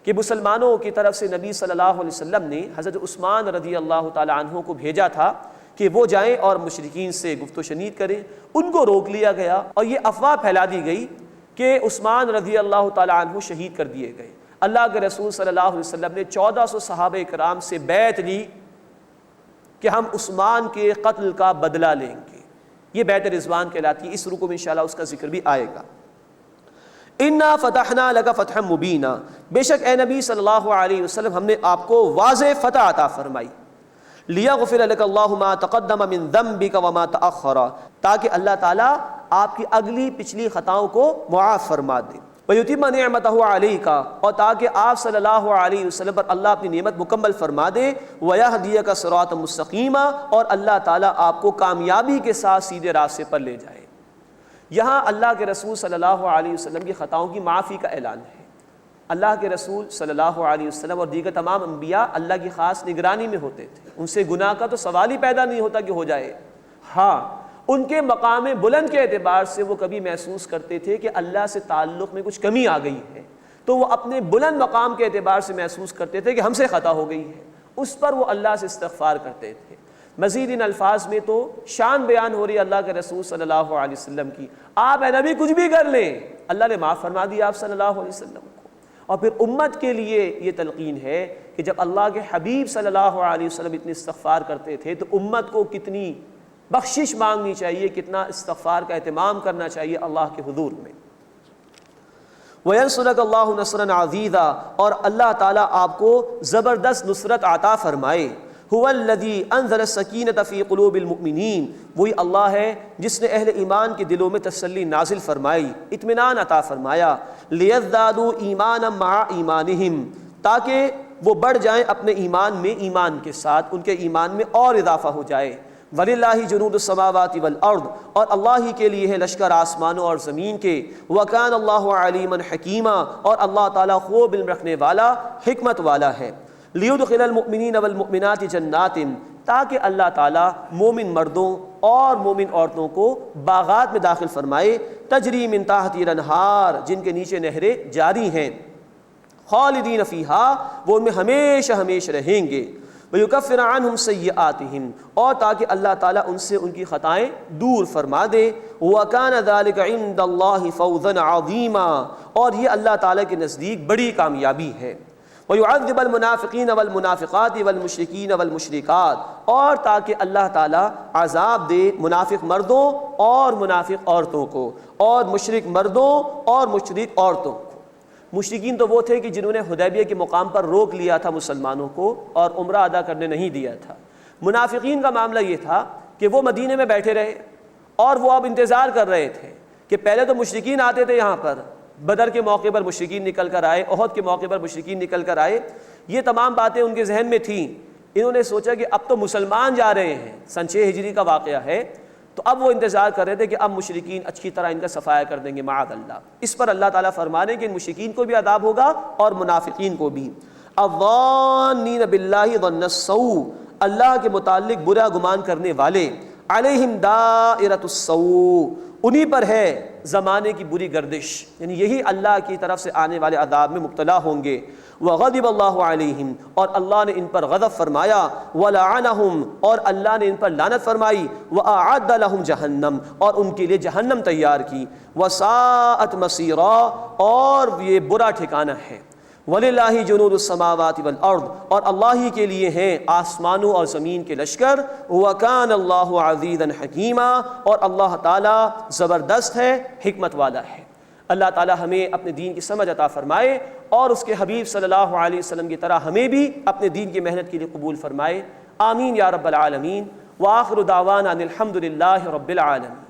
کہ مسلمانوں کی طرف سے نبی صلی اللہ علیہ وسلم نے حضرت عثمان رضی اللہ تعالیٰ عنہ کو بھیجا تھا کہ وہ جائیں اور مشرکین سے گفت و شنید کریں۔ ان کو روک لیا گیا اور یہ افواہ پھیلا دی گئی کہ عثمان رضی اللہ تعالیٰ عنہ شہید کر دیے گئے۔ اللہ کے رسول صلی اللہ علیہ وسلم نے 1400 صحابہ کرام سے بیعت لی کہ ہم عثمان کے قتل کا بدلہ لیں گے۔ یہ بیعت رضوان کہلاتی ہے۔ اس رکوع میں انشاءاللہ اس کا ذکر بھی آئے گا۔ انا فتحنا لک فتحا مبینا، بے شک اے نبی صلی اللہ علیہ وسلم ہم نے آپ کو واضح فتح عطا فرمائی۔ لیغفر لک اللہ ما تقدم من ذنبک وما تأخر، تاکہ اللہ تعالیٰ آپ کی اگلی پچھلی خطاؤں کو معاف فرما دے۔ وَيُتِمَّ نِعْمَتَهُ عَلَيْكَ، اور تاکہ آپ صلی اللہ علیہ وسلم پر اللہ اپنی نعمت مکمل فرما دے۔ وَيَهْدِيَكَ صِرَاطًا مُسْتَقِيمًا، اور اللہ تعالیٰ آپ کو کامیابی کے ساتھ سیدھے راستے پر لے جائے۔ یہاں اللہ کے رسول صلی اللہ علیہ وسلم کی خطاؤں کی معافی کا اعلان ہے۔ اللہ کے رسول صلی اللہ علیہ وسلم اور دیگر تمام انبیاء اللہ کی خاص نگرانی میں ہوتے تھے، ان سے گناہ کا تو سوال ہی پیدا نہیں ہوتا کہ ہو جائے۔ ہاں، ان کے مقام بلند کے اعتبار سے وہ کبھی محسوس کرتے تھے کہ اللہ سے تعلق میں کچھ کمی آ گئی ہے، تو وہ اپنے بلند مقام کے اعتبار سے محسوس کرتے تھے کہ ہم سے خطا ہو گئی ہے، اس پر وہ اللہ سے استغفار کرتے تھے۔ مزید ان الفاظ میں تو شان بیان ہو رہی ہے اللہ کے رسول صلی اللہ علیہ وسلم کی، آپ اے نبی کچھ بھی کر لیں، اللہ نے معاف فرما دیا آپ صلی اللہ علیہ وسلم کو۔ اور پھر امت کے لیے یہ تلقین ہے کہ جب اللہ کے حبیب صلی اللہ علیہ وسلم اتنی استغفار کرتے تھے تو امت کو کتنی بخشش مانگنی چاہیے، کتنا استغفار کا اہتمام کرنا چاہیے اللہ کے حضور میں۔ وَيَنْصُرَكَ اللَّهُ نَصْرًا عَزِيزًا، اور اللہ تعالیٰ آپ کو زبردست نصرت عطا فرمائے۔ هُوَ الَّذِي أَنزَلَ السَّكِينَةَ فِي قُلُوبِ الْمُؤْمِنِينَ، وہی اللہ ہے جس نے اہل ایمان کے دلوں میں تسلی نازل فرمائی، اطمینان عطا فرمایا۔ لِيَزْدَادُوا إِيمَانًا مَعَ إِيمَانِهِمْ، تاکہ وہ بڑھ جائیں اپنے ایمان میں ایمان کے ساتھ، ان کے ایمان میں اور اضافہ ہو جائے۔ وَلِلَّهِ جُنُودُ السَّمَاوَاتِ وَالْأَرْضِ، اور اللہ ہی کے لیے ہے لشکر آسمانوں اور زمین کے۔ وَكَانَ اللَّهُ عَلِيمًا حَكِيمًا، اور اللہ تعالیٰ خوب علم رکھنے والا، حکمت والا ہے۔ لِيُدْخِلَ الْمُؤْمِنِينَ وَالْمُؤْمِنَاتِ جَنَّاتٍ، تاکہ اللہ تعالیٰ مومن مردوں اور مومن عورتوں کو باغات میں داخل فرمائے، تجری من تحتہا الانہار، جن کے نیچے نہریں جاری ہیں، خالدین فیہا، وہ ان میں ہمیشہ ہمیشہ رہیں گے۔ وَيُكَفِّرَ عَنْهُمْ سَيِّئَاتِهِمْ، اور تاکہ اللہ تعالیٰ ان سے ان کی خطائیں دور فرما دے۔ وَكَانَ ذَلِكَ عِندَ اللَّهِ فَوْزًا عَظِيمًا، اور یہ اللہ تعالیٰ کے نزدیک بڑی کامیابی ہے۔ وَيُعَذِّبَ الْمُنَافِقِينَ وَالْمُنَافِقَاتِ وَالْمُشْرِكِينَ وَالْمُشْرِكَاتِ، اور تاکہ اللہ تعالیٰ عذاب دے منافق مردوں اور منافق عورتوں کو، اور مشرک مردوں اور مشرک عورتوں کو۔ مشرکین تو وہ تھے کہ جنہوں نے حدیبیہ کے مقام پر روک لیا تھا مسلمانوں کو اور عمرہ ادا کرنے نہیں دیا تھا۔ منافقین کا معاملہ یہ تھا کہ وہ مدینے میں بیٹھے رہے اور وہ اب انتظار کر رہے تھے کہ پہلے تو مشرکین آتے تھے یہاں پر، بدر کے موقع پر مشرکین نکل کر آئے، احد کے موقع پر مشرکین نکل کر آئے، یہ تمام باتیں ان کے ذہن میں تھیں۔ انہوں نے سوچا کہ اب تو مسلمان جا رہے ہیں، سن 6 ہجری کا واقعہ ہے، تو اب وہ انتظار کر رہے تھے کہ اب مشرکین اچھی طرح ان کا صفایا کر دیں گے معاذ اللہ۔ اس پر اللہ تعالیٰ فرما رہے ہیں کہ ان مشرکین کو بھی عذاب ہوگا اور منافقین کو بھی۔ الظانین باللہ ظن السوء، اللہ کے متعلق برا گمان کرنے والے، علیہم دائرۃ السوء، انہی پر ہے زمانے کی بری گردش، یعنی یہی اللہ کی طرف سے آنے والے عذاب میں مبتلا ہوں گے۔ وغضب اللہ علیہم، اور اللہ نے ان پر غضب فرمایا۔ ولعنہم، اور اللہ نے ان پر لعنت فرمائی۔ واعد لہم جہنم، اور ان کے لیے جہنم تیار کی۔ وساءت مصیرا، اور یہ برا ٹھکانہ ہے۔ وَلِلَّهِ جُنُودُ السَّمَاوَاتِ وَالْأَرْضِ، اور اللہ ہی کے لیے ہیں آسمانوں اور زمین کے لشکر. وَكَانَ اللَّهُ عَزِيزًا حَكِيمًا، اور اللہ تعالیٰ زبردست ہے، حکمت والا ہے. اللہ تعالیٰ ہمیں اپنے دین کی سمجھ عطا فرمائے اور اس کے حبیب صلی اللہ علیہ وسلم کی طرح ہمیں بھی اپنے دین کی محنت کے لیے قبول فرمائے. آمین یا رب العالمین. وآخر دعوانا ان الحمد للہ رب العالمین.